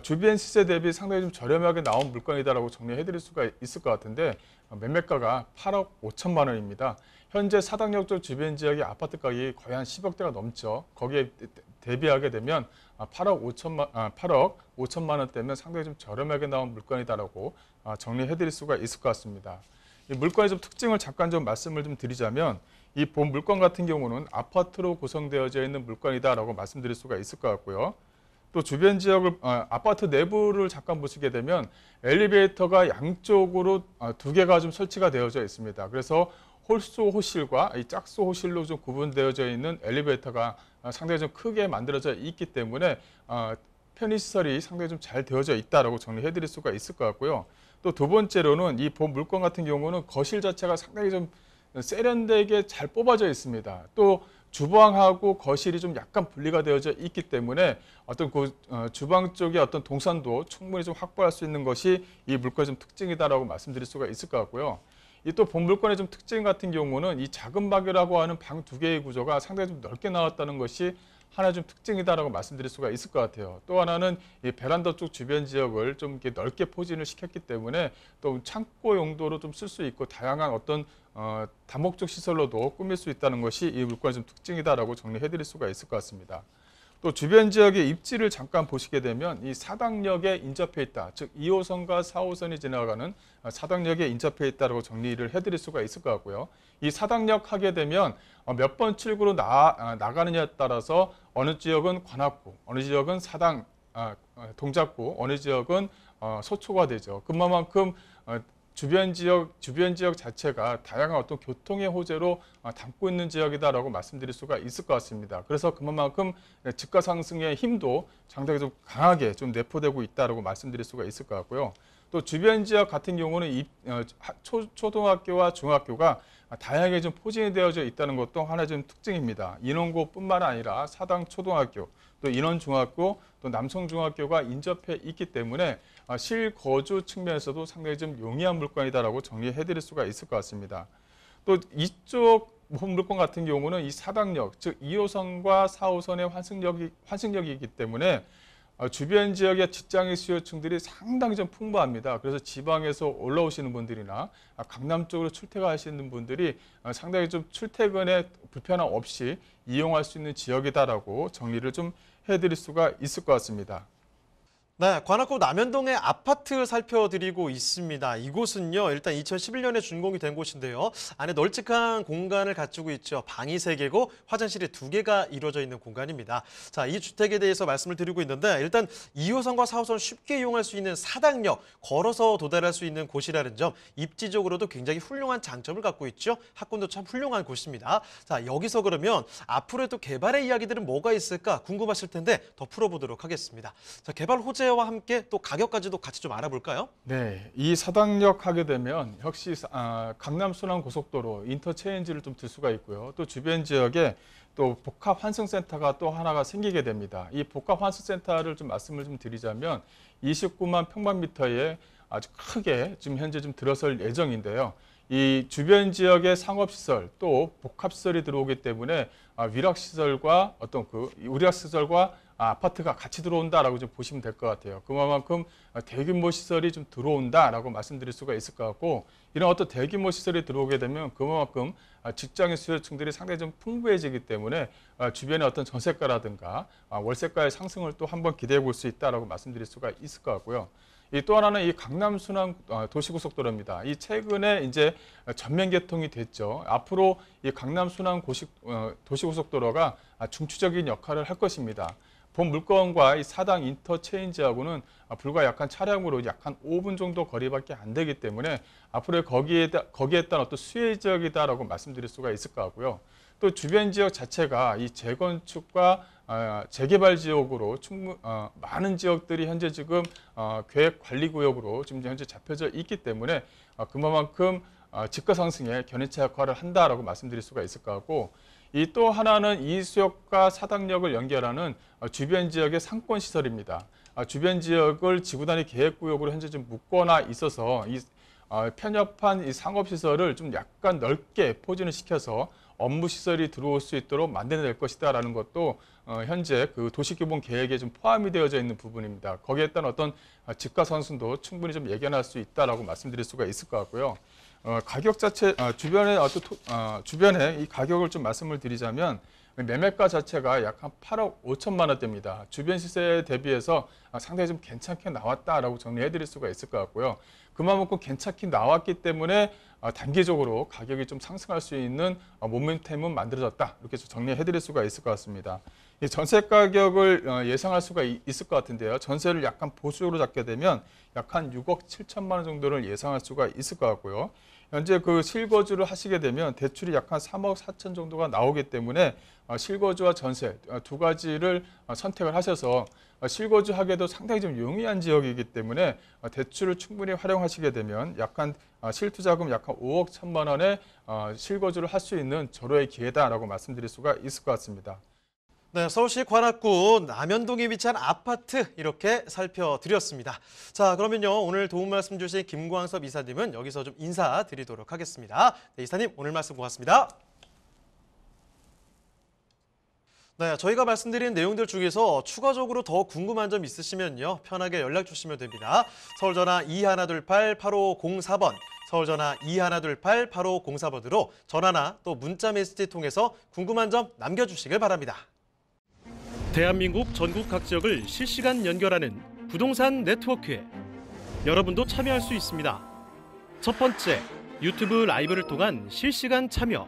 주변 시세 대비 상당히 좀 저렴하게 나온 물건이다라고 정리해드릴 수가 있을 것 같은데, 매매가가 8억 5천만 원입니다. 현재 사당역 쪽 주변 지역의 아파트 가격이 거의 한 10억대가 넘죠. 거기에 대비하게 되면 8억 5천만 원대면 상당히 좀 저렴하게 나온 물건이다라고 정리해드릴 수가 있을 것 같습니다. 이 물건의 좀 특징을 잠깐 좀 말씀을 좀 드리자면, 이 본 물건 같은 경우는 아파트로 구성되어져 있는 물건이다라고 말씀드릴 수가 있을 것 같고요. 또 주변 지역을 아파트 내부를 잠깐 보시게 되면 엘리베이터가 양쪽으로 2개가 좀 설치가 되어져 있습니다. 그래서 홀소 호실과 이 짝소 호실로 좀 구분되어져 있는 엘리베이터가 상당히 좀 크게 만들어져 있기 때문에 편의시설이 상당히 좀 잘 되어져 있다라고 정리해드릴 수가 있을 것 같고요. 또 두 번째로는 이 본 물건 같은 경우는 거실 자체가 상당히 좀 세련되게 잘 뽑아져 있습니다. 또 주방하고 거실이 좀 약간 분리가 되어져 있기 때문에 어떤 주방 쪽의 어떤 동선도 충분히 좀 확보할 수 있는 것이 이 물건의 좀 특징이다라고 말씀드릴 수가 있을 것 같고요. 이 또 본 물건의 좀 특징 같은 경우는 이 작은 방이라고 하는 방 2개의 구조가 상당히 좀 넓게 나왔다는 것이 하나의 좀 특징이다라고 말씀드릴 수가 있을 것 같아요. 또 하나는 이 베란다 쪽 주변 지역을 좀 이렇게 넓게 포진을 시켰기 때문에 또 창고 용도로 좀 쓸 수 있고 다양한 어떤 다목적 시설로도 꾸밀 수 있다는 것이 이 물건의 좀 특징이다라고 정리해드릴 수가 있을 것 같습니다. 또 주변 지역의 입지를 잠깐 보시게 되면 이 사당역에 인접해 있다. 즉 2호선과 4호선이 지나가는 사당역에 인접해 있다라고 정리를 해드릴 수가 있을 것 같고요. 이 사당역 하게 되면 몇 번 출구로 나가느냐에 따라서 어느 지역은 관악구, 어느 지역은 동작구, 어느 지역은 서초가 되죠. 그만큼 주변 지역 자체가 다양한 어떤 교통의 호재로 담고 있는 지역이다라고 말씀드릴 수가 있을 것 같습니다. 그래서 그만큼 집가 상승의 힘도 상당히 좀 강하게 좀 내포되고 있다라고 말씀드릴 수가 있을 것 같고요. 또 주변 지역 같은 경우는 초등학교와 중학교가 다양하게 좀 포진이 되어져 있다는 것도 하나의 좀 특징입니다. 인원고뿐만 아니라 사당 초등학교, 또 인원중학교, 또 남성중학교가 인접해 있기 때문에 실거주 측면에서도 상당히 좀 용이한 물건이다라고 정리해드릴 수가 있을 것 같습니다. 또 이쪽 물건 같은 경우는 이 사당역, 즉 2호선과 4호선의 환승역이기 때문에 주변 지역의 직장인 수요층들이 상당히 좀 풍부합니다. 그래서 지방에서 올라오시는 분들이나 강남 쪽으로 출퇴근하시는 분들이 상당히 좀 출퇴근에 불편함 없이 이용할 수 있는 지역이다라고 정리를 좀 해드릴 수가 있을 것 같습니다. 네, 관악구 남현동의 아파트 살펴드리고 있습니다. 이곳은요, 일단 2011년에 준공이 된 곳인데요. 안에 널찍한 공간을 갖추고 있죠. 방이 3개고 화장실이 2개가 이루어져 있는 공간입니다. 자, 이 주택에 대해서 말씀을 드리고 있는데 일단 2호선과 4호선 쉽게 이용할 수 있는 사당역, 걸어서 도달할 수 있는 곳이라는 점, 입지적으로도 굉장히 훌륭한 장점을 갖고 있죠. 학군도 참 훌륭한 곳입니다. 자, 여기서 그러면 앞으로의 또 개발의 이야기들은 뭐가 있을까 궁금하실 텐데 더 풀어보도록 하겠습니다. 자, 개발 호재와 함께 또 가격까지도 같이 좀 알아볼까요? 네, 이 사당역 하게 되면 역시 강남 순환고속도로 인터체인지를 좀 들 수가 있고요. 또 주변 지역에 또 복합 환승센터가 또 하나가 생기게 됩니다. 이 복합 환승센터를 좀 말씀을 좀 드리자면 29만 평방미터에 아주 크게 지금 현재 좀 들어설 예정인데요. 이 주변 지역의 상업시설 또 복합시설이 들어오기 때문에 위락시설과 아파트가 같이 들어온다라고 좀 보시면 될 것 같아요. 그만큼 대규모 시설이 좀 들어온다라고 말씀드릴 수가 있을 것 같고, 이런 어떤 대규모 시설이 들어오게 되면 그만큼 직장인 수요층들이 상당히 좀 풍부해지기 때문에 주변의 어떤 전세가라든가 월세가의 상승을 또 한번 기대해 볼 수 있다라고 말씀드릴 수가 있을 것 같고요. 또 하나는 이 강남 순환 도시고속도로입니다. 이 최근에 이제 전면 개통이 됐죠. 앞으로 이 강남 순환 도시고속도로가 중추적인 역할을 할 것입니다. 본 물건과 이 사당 인터체인지하고는 불과 약간 차량으로 약간 5분 정도 거리밖에 안 되기 때문에 앞으로 거기에 따른 어떤 수혜 지역이다라고 말씀드릴 수가 있을 것 같고요. 또 주변 지역 자체가 이 재건축과 재개발 지역으로 많은 지역들이 현재 지금 계획관리구역으로 지금 현재 잡혀져 있기 때문에 그만큼 집가 상승에 견인차 역할을 한다라고 말씀드릴 수가 있을 것 같고, 이 또 하나는 이수역과 사당역을 연결하는 주변 지역의 상권 시설입니다. 주변 지역을 지구단위 계획구역으로 현재 좀 묶거나 있어서 이 편협한 이 상업 시설을 좀 약간 넓게 포진을 시켜서 업무 시설이 들어올 수 있도록 만들어낼 것이다라는 것도 현재 그 도시규모 계획에 좀 포함이 되어져 있는 부분입니다. 거기에 따른 어떤 집가 상승도 충분히 좀 예견할 수 있다라고 말씀드릴 수가 있을 것 같고요. 가격 자체 주변에 이 가격을 좀 말씀을 드리자면 매매가 자체가 약 한 8억 5천만 원대입니다. 주변 시세에 대비해서 상당히 좀 괜찮게 나왔다라고 정리해 드릴 수가 있을 것 같고요. 그만큼 괜찮게 나왔기 때문에 단기적으로 가격이 좀 상승할 수 있는 모멘텀은 만들어졌다. 이렇게 좀 정리해 드릴 수가 있을 것 같습니다. 이 전세 가격을 예상할 수가 있을 것 같은데요. 전세를 약간 보수적으로 잡게 되면 약 한 6억 7천만 원 정도를 예상할 수가 있을 것 같고요. 현재 그 실거주를 하시게 되면 대출이 약 한 3억 4천 정도가 나오기 때문에 실거주와 전세 두 가지를 선택을 하셔서 실거주하기에도 상당히 좀 용이한 지역이기 때문에 대출을 충분히 활용하시게 되면 약간 실투자금 약 한 5억 1천만 원에 실거주를 할 수 있는 절호의 기회다라고 말씀드릴 수가 있을 것 같습니다. 네, 서울시 관악구 남현동에 위치한 아파트 이렇게 살펴드렸습니다. 자, 그러면요, 오늘 도움 말씀 주신 김광섭 이사님은 여기서 좀 인사드리도록 하겠습니다. 네, 이사님 오늘 말씀 고맙습니다. 네, 저희가 말씀드린 내용들 중에서 추가적으로 더 궁금한 점 있으시면요, 편하게 연락 주시면 됩니다. 서울전화 2128-8504번, 서울전화 2128-8504번으로 전화나 또 문자 메시지 통해서 궁금한 점 남겨주시길 바랍니다. 대한민국 전국 각 지역을 실시간 연결하는 부동산 네트워크에 여러분도 참여할 수 있습니다. 첫 번째, 유튜브 라이브를 통한 실시간 참여.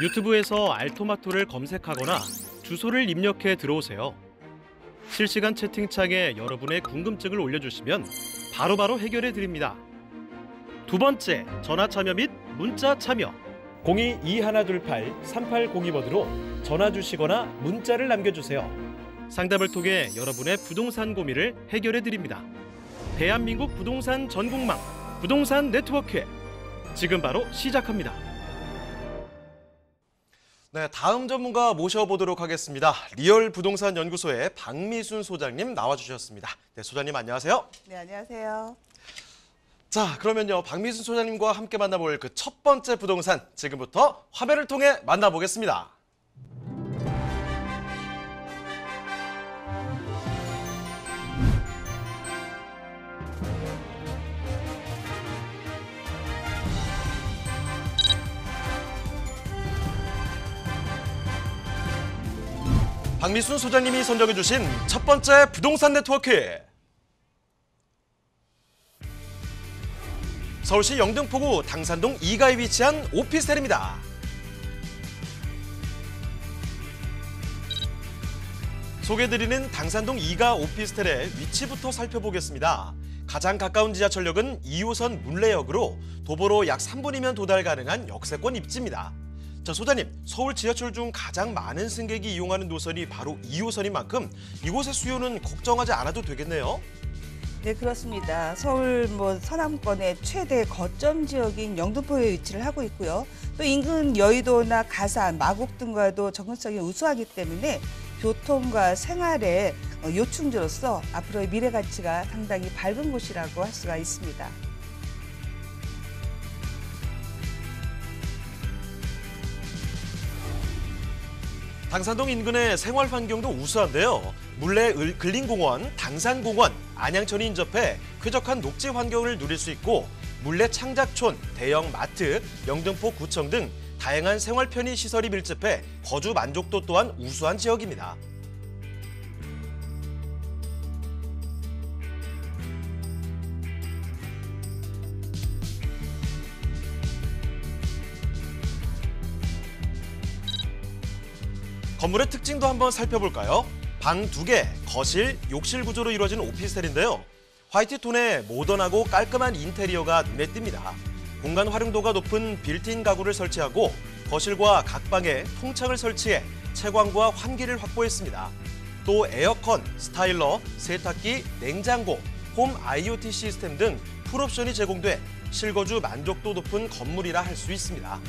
유튜브에서 알토마토를 검색하거나 주소를 입력해 들어오세요. 실시간 채팅창에 여러분의 궁금증을 올려주시면 바로바로 해결해 드립니다. 두 번째, 전화 참여 및 문자 참여. 02-2128-3802번으로 전화 주시거나 문자를 남겨주세요. 상담을 통해 여러분의 부동산 고민을 해결해 드립니다. 대한민국 부동산 전국망 부동산 네트워크에 지금 바로 시작합니다. 네, 다음 전문가 모셔보도록 하겠습니다. 리얼 부동산 연구소의 박미순 소장님 나와주셨습니다. 네, 소장님 안녕하세요. 네, 안녕하세요. 자, 그러면요, 박미순 소장님과 함께 만나볼 그 첫 번째 부동산, 지금부터 화면을 통해 만나보겠습니다. 박미순 소장님이 선정해 주신 첫 번째 부동산 네트워크. 서울시 영등포구 당산동 2가에 위치한 오피스텔입니다. 소개해드리는 당산동 2가 오피스텔의 위치부터 살펴보겠습니다. 가장 가까운 지하철역은 2호선 물레역으로 도보로 약 3분이면 도달 가능한 역세권 입지입니다. 자, 소장님, 서울 지하철 중 가장 많은 승객이 이용하는 노선이 바로 2호선인 만큼 이곳의 수요는 걱정하지 않아도 되겠네요. 네, 그렇습니다. 서울 서남권의 최대 거점 지역인 영등포에 위치를 하고 있고요. 또 인근 여의도나 가산, 마곡 등과도 접근성이 우수하기 때문에 교통과 생활의 요충지로서 앞으로의 미래 가치가 상당히 밝은 곳이라고 할 수가 있습니다. 당산동 인근의 생활 환경도 우수한데요. 물레 근린공원, 당산공원, 안양천이 인접해 쾌적한 녹지 환경을 누릴 수 있고 물레 창작촌, 대형 마트, 영등포구청 등 다양한 생활 편의 시설이 밀집해 거주 만족도 또한 우수한 지역입니다. 건물의 특징도 한번 살펴볼까요? 방 2개, 거실, 욕실 구조로 이루어진 오피스텔인데요. 화이트톤의 모던하고 깔끔한 인테리어가 눈에 띕니다. 공간 활용도가 높은 빌트인 가구를 설치하고 거실과 각 방에 통창을 설치해 채광과 환기를 확보했습니다. 또 에어컨, 스타일러, 세탁기, 냉장고, 홈 IoT 시스템 등 풀옵션이 제공돼 실거주 만족도 높은 건물이라 할 수 있습니다.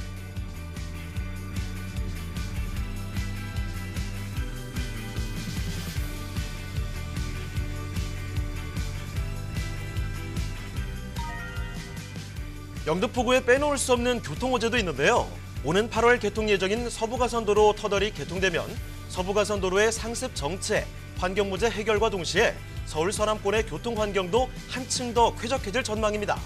영등포구에 빼놓을 수 없는 교통호재도 있는데요. 오는 8월 개통 예정인 서부가선도로 터널이 개통되면 서부가선도로의 상습 정체, 환경 문제 해결과 동시에 서울 서남권의 교통 환경도 한층 더 쾌적해질 전망입니다.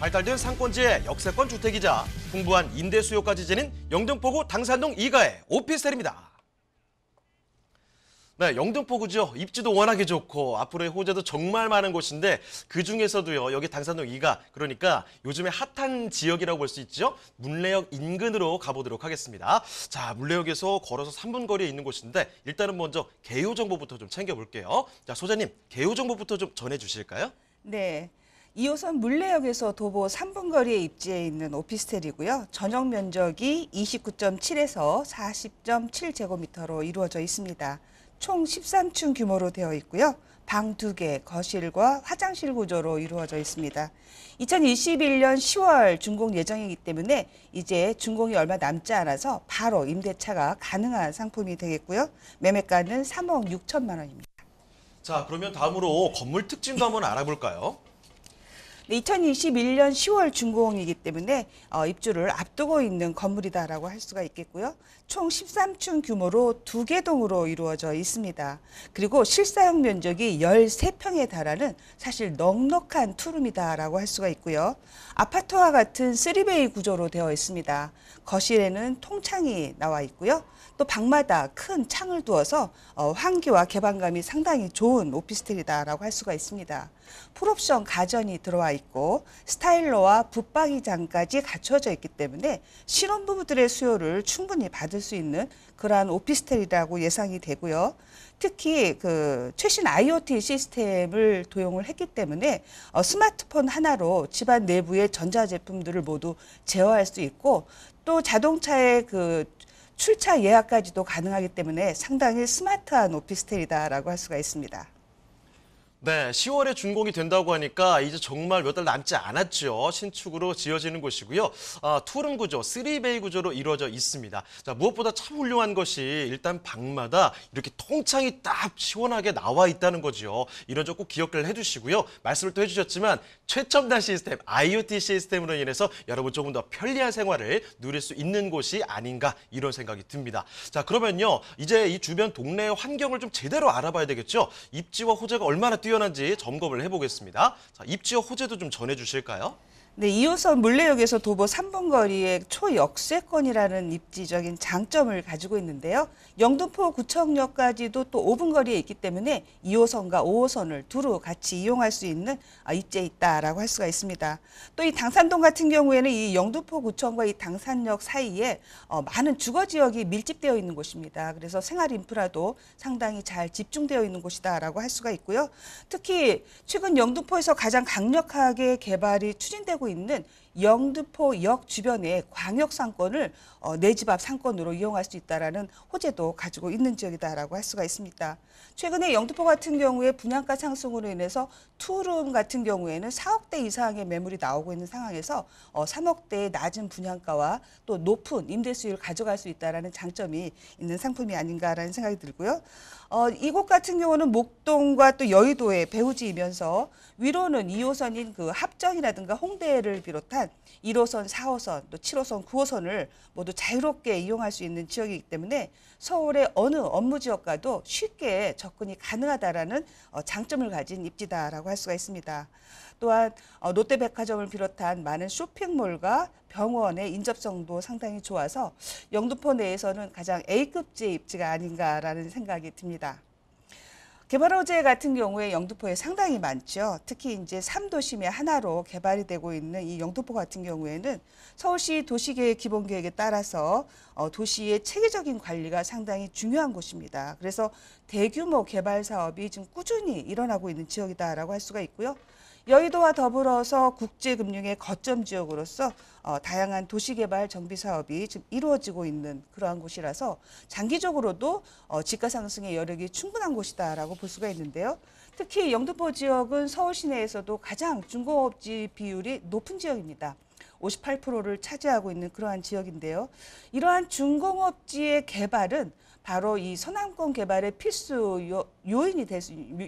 발달된 상권지의 역세권 주택이자 풍부한 임대 수요까지 지닌 영등포구 당산동 2가의 오피스텔입니다. 네, 영등포구죠. 입지도 워낙에 좋고 앞으로의 호재도 정말 많은 곳인데 그중에서도요. 여기 당산동 2가 그러니까 요즘에 핫한 지역이라고 볼 수 있죠. 물레역 인근으로 가보도록 하겠습니다. 자, 물레역에서 걸어서 3분 거리에 있는 곳인데 일단은 먼저 개요 정보부터 좀 챙겨볼게요. 자, 소장님, 개요 정보부터 좀 전해주실까요? 네. 2호선 물레역에서 도보 3분 거리에 입지해 있는 오피스텔이고요. 전용 면적이 29.7에서 40.7제곱미터로 이루어져 있습니다. 총 13층 규모로 되어 있고요. 방 2개, 거실과 화장실 구조로 이루어져 있습니다. 2021년 10월 준공 예정이기 때문에 이제 준공이 얼마 남지 않아서 바로 임대차가 가능한 상품이 되겠고요. 매매가는 3억 6천만 원입니다. 자, 그러면 다음으로 건물 특징도 한번 알아볼까요? 2021년 10월 준공이기 때문에 입주를 앞두고 있는 건물이다라고 할 수가 있겠고요. 총 13층 규모로 2개 동으로 이루어져 있습니다. 그리고 실사용 면적이 13평에 달하는 사실 넉넉한 투룸이다라고 할 수가 있고요. 아파트와 같은 3베이 구조로 되어 있습니다. 거실에는 통창이 나와 있고요. 또 방마다 큰 창을 두어서 환기와 개방감이 상당히 좋은 오피스텔이다라고 할 수가 있습니다. 풀옵션 가전이 들어와 있고 스타일러와 붙박이장까지 갖춰져 있기 때문에 신혼부부들의 수요를 충분히 받을 수 있는 그러한 오피스텔이라고 예상이 되고요. 특히 그 최신 IoT 시스템을 도용을 했기 때문에 스마트폰 하나로 집안 내부의 전자제품들을 모두 제어할 수 있고 또 자동차의 그 출차 예약까지도 가능하기 때문에 상당히 스마트한 오피스텔이다라고 할 수가 있습니다. 네, 10월에 준공이 된다고 하니까 이제 정말 몇 달 남지 않았죠. 신축으로 지어지는 곳이고요. 투룸 구조, 3베이 구조로 이루어져 있습니다. 자, 무엇보다 참 훌륭한 것이 일단 방마다 이렇게 통창이 딱 시원하게 나와 있다는 거죠. 이런 점 꼭 기억을 해주시고요. 말씀을 또 해주셨지만 최첨단 시스템, IoT 시스템으로 인해서 여러분 조금 더 편리한 생활을 누릴 수 있는 곳이 아닌가 이런 생각이 듭니다. 자, 그러면요. 이제 이 주변 동네 환경을 좀 제대로 알아봐야 되겠죠. 입지와 호재가 얼마나 뛰어난지 점검을 해보겠습니다. 자, 입지와 호재도 좀 전해주실까요? 네, 2호선 물레역에서 도보 3분 거리의 초역세권이라는 입지적인 장점을 가지고 있는데요. 영등포 구청역까지도 또 5분 거리에 있기 때문에 2호선과 5호선을 두루 같이 이용할 수 있는 입지에 있다라고 할 수가 있습니다. 또 이 당산동 같은 경우에는 이 영등포 구청과 이 당산역 사이에 많은 주거 지역이 밀집되어 있는 곳입니다. 그래서 생활 인프라도 상당히 잘 집중되어 있는 곳이다라고 할 수가 있고요. 특히 최근 영등포에서 가장 강력하게 개발이 추진되고 있는 영등포역 주변의 광역 상권을 내 집 앞 상권으로 이용할 수 있다라는 호재도 가지고 있는 지역이다라고 할 수가 있습니다. 최근에 영등포 같은 경우에 분양가 상승으로 인해서 투룸 같은 경우에는 4억대 이상의 매물이 나오고 있는 상황에서 3억대의 낮은 분양가와 또 높은 임대 수익을 가져갈 수 있다라는 장점이 있는 상품이 아닌가라는 생각이 들고요. 이곳 같은 경우는 목동과 또 여의도의 배후지이면서 위로는 2호선인 그 합정이라든가 홍대를 비롯한 1호선, 4호선, 또 7호선, 9호선을 모두 자유롭게 이용할 수 있는 지역이기 때문에 서울의 어느 업무 지역과도 쉽게 접근이 가능하다라는 장점을 가진 입지다라고 할 수가 있습니다. 또한 롯데백화점을 비롯한 많은 쇼핑몰과 병원의 인접성도 상당히 좋아서 영등포 내에서는 가장 A급지의 입지가 아닌가라는 생각이 듭니다. 개발 호재 같은 경우에 영등포에 상당히 많죠. 특히 이제 3도심의 하나로 개발이 되고 있는 이 영등포 같은 경우에는 서울시 도시계획 기본계획에 따라서 도시의 체계적인 관리가 상당히 중요한 곳입니다. 그래서 대규모 개발 사업이 지금 꾸준히 일어나고 있는 지역이다라고 할 수가 있고요. 여의도와 더불어서 국제금융의 거점 지역으로서 다양한 도시개발 정비 사업이 지금 이루어지고 있는 그러한 곳이라서 장기적으로도 집가 상승의 여력이 충분한 곳이다라고 볼 수가 있는데요. 특히 영등포 지역은 서울 시내에서도 가장 중공업지 비율이 높은 지역입니다. 58%를 차지하고 있는 그러한 지역인데요. 이러한 중공업지의 개발은 바로 이 서남권 개발의 필수 요인이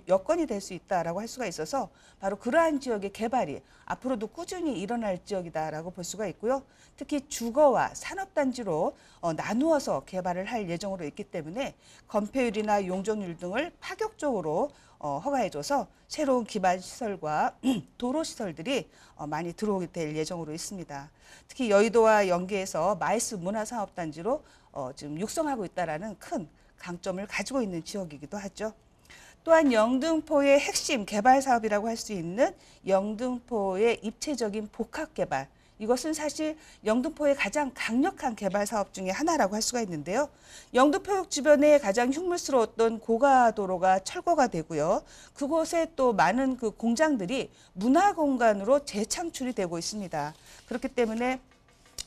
여건이 될 수 있다라고 할 수가 있어서 바로 그러한 지역의 개발이 앞으로도 꾸준히 일어날 지역이다라고 볼 수가 있고요. 특히 주거와 산업단지로 나누어서 개발을 할 예정으로 있기 때문에 건폐율이나 용적률 등을 파격적으로 허가해줘서 새로운 기반시설과 도로시설들이 많이 들어오게 될 예정으로 있습니다. 특히 여의도와 연계해서 마이스 문화산업단지로 지금 육성하고 있다는 큰 강점을 가지고 있는 지역이기도 하죠. 또한 영등포의 핵심 개발 사업이라고 할 수 있는 영등포의 입체적인 복합개발. 이것은 사실 영등포의 가장 강력한 개발 사업 중에 하나라고 할 수가 있는데요. 영등포역 주변에 가장 흉물스러웠던 고가도로가 철거가 되고요. 그곳에 또 많은 그 공장들이 문화공간으로 재창출이 되고 있습니다. 그렇기 때문에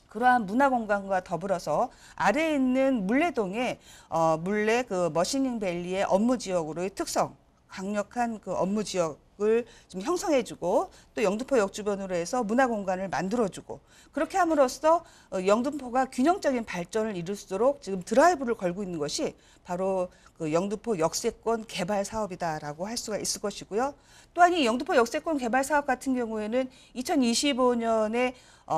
그러한 문화공간과 더불어서 아래에 있는 물레동의 물레 그 머신닝 밸리의 업무 지역으로의 특성, 강력한 그 업무 지역 물레역을 좀 형성해주고 또 영등포역 주변으로 해서 문화공간을 만들어주고 그렇게 함으로써 영등포가 균형적인 발전을 이룰수록 지금 드라이브를 걸고 있는 것이 바로 그 영등포 역세권 개발 사업이다라고 할 수가 있을 것이고요. 또한 이 영등포 역세권 개발 사업 같은 경우에는 2025년에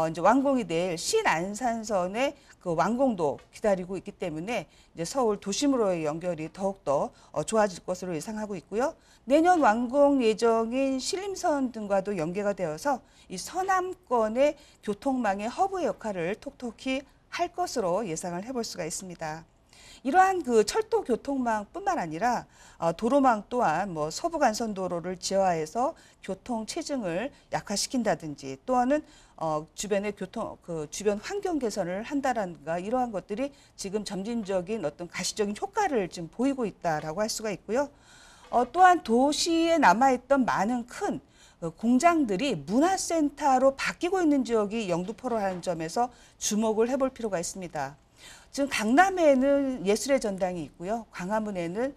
이제 완공이 될 신안산선의 그 완공도 기다리고 있기 때문에 이제 서울 도심으로의 연결이 더욱더 좋아질 것으로 예상하고 있고요. 내년 완공 예정인 신림선 등과도 연계가 되어서 이 서남권의 교통망의 허브 역할을 톡톡히 할 것으로 예상을 해볼 수가 있습니다. 이러한 그 철도 교통망뿐만 아니라 도로망 또한 뭐 서부간선도로를 지하화해서 교통 체증을 약화시킨다든지 또한은 주변의 주변 환경 개선을 한다든가 이러한 것들이 지금 점진적인 어떤 가시적인 효과를 지금 보이고 있다라고 할 수가 있고요. 또한 도시에 남아있던 많은 큰 공장들이 문화센터로 바뀌고 있는 지역이 영등포라는 점에서 주목을 해볼 필요가 있습니다. 지금 강남에는 예술의 전당이 있고요. 광화문에는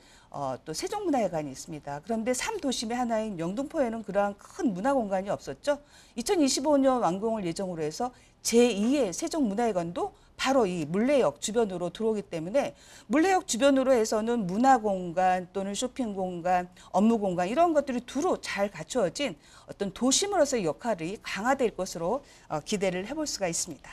또 세종문화회관이 있습니다. 그런데 3도심의 하나인 영등포에는 그러한 큰 문화공간이 없었죠. 2025년 완공을 예정으로 해서 제2의 세종문화회관도 바로 이 물레역 주변으로 들어오기 때문에 물레역 주변으로 해서는 문화공간 또는 쇼핑공간, 업무공간 이런 것들이 두루 잘 갖추어진 어떤 도심으로서의 역할이 강화될 것으로 기대를 해볼 수가 있습니다.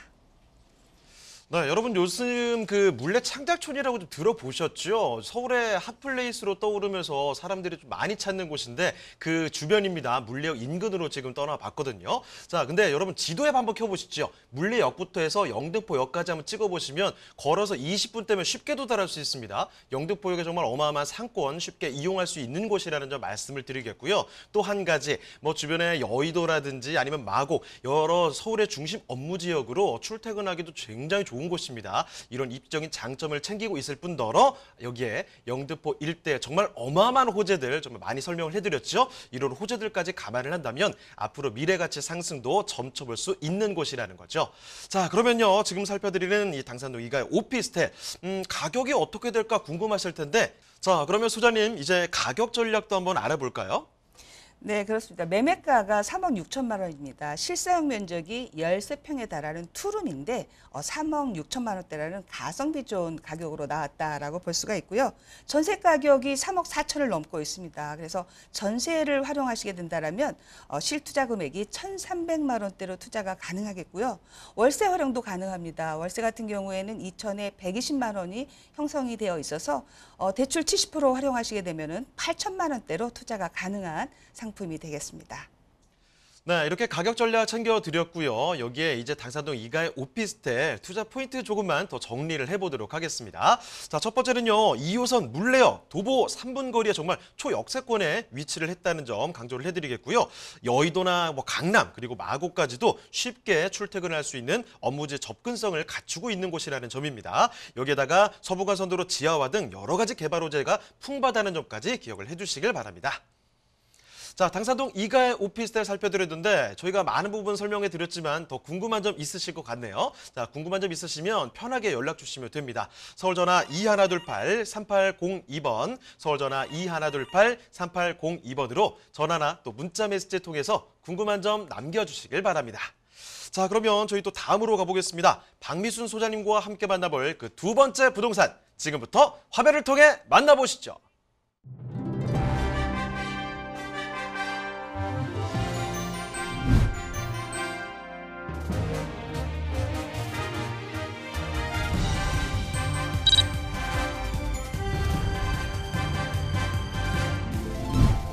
네, 여러분 요즘 그 물레 창작촌이라고 좀 들어보셨죠? 서울의 핫플레이스로 떠오르면서 사람들이 좀 많이 찾는 곳인데 그 주변입니다. 물레역 인근으로 지금 떠나봤거든요. 자, 근데 여러분 지도앱 한번 켜보시죠. 물레역부터 해서 영등포역까지 한번 찍어보시면 걸어서 20분대면 쉽게 도달할 수 있습니다. 영등포역에 정말 어마어마한 상권 쉽게 이용할 수 있는 곳이라는 점 말씀을 드리겠고요. 또 한 가지 뭐 주변에 여의도라든지 아니면 마곡 여러 서울의 중심 업무 지역으로 출퇴근하기도 굉장히 좋은 곳입니다. 이런 입지적인 장점을 챙기고 있을 뿐더러 여기에 영등포 일대 정말 어마어마한 호재들 정말 많이 설명을 해드렸죠. 이런 호재들까지 감안을 한다면 앞으로 미래가치 상승도 점쳐볼 수 있는 곳이라는 거죠. 자, 그러면요 지금 살펴드리는 이 당산동 이가의 오피스텔 가격이 어떻게 될까 궁금하실 텐데 자, 그러면 소장님 이제 가격 전략도 한번 알아볼까요? 네, 그렇습니다. 매매가가 3억 6천만 원입니다. 실사용 면적이 13평에 달하는 투룸인데 3억 6천만 원대라는 가성비 좋은 가격으로 나왔다라고 볼 수가 있고요. 전세 가격이 3억 4천을 넘고 있습니다. 그래서 전세를 활용하시게 된다면 실투자 금액이 1,300만 원대로 투자가 가능하겠고요. 월세 활용도 가능합니다. 월세 같은 경우에는 2천에 120만 원이 형성이 되어 있어서 대출 70% 활용하시게 되면 8천만 원대로 투자가 가능한 상품이 되겠습니다. 네, 이렇게 가격 전략 챙겨드렸고요. 여기에 이제 당산동 이가의 오피스텔 투자 포인트 조금만 더 정리를 해보도록 하겠습니다. 자, 첫 번째는요. 2호선 물레역 도보 3분 거리에 정말 초역세권에 위치를 했다는 점 강조를 해드리겠고요. 여의도나 뭐 강남 그리고 마곡까지도 쉽게 출퇴근할 수 있는 업무지 접근성을 갖추고 있는 곳이라는 점입니다. 여기에다가 서부간선도로 지하화 등 여러 가지 개발 호재가 풍부하다는 점까지 기억을 해주시길 바랍니다. 자, 당산동 이가의 오피스텔 살펴드렸는데 저희가 많은 부분 설명해 드렸지만 더 궁금한 점 있으실 것 같네요. 자, 궁금한 점 있으시면 편하게 연락 주시면 됩니다. 서울전화 2128-3802번, 서울전화 2128-3802번으로 전화나 또 문자 메시지 통해서 궁금한 점 남겨주시길 바랍니다. 자, 그러면 저희 또 다음으로 가보겠습니다. 박미순 소장님과 함께 만나볼 그 두 번째 부동산, 지금부터 화면을 통해 만나보시죠.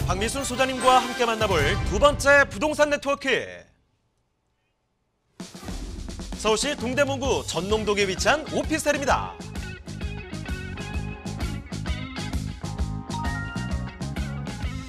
박미순 소장님과 함께 만나볼 두 번째 부동산 네트워크. 서울시 동대문구 전농동에 위치한 오피스텔입니다.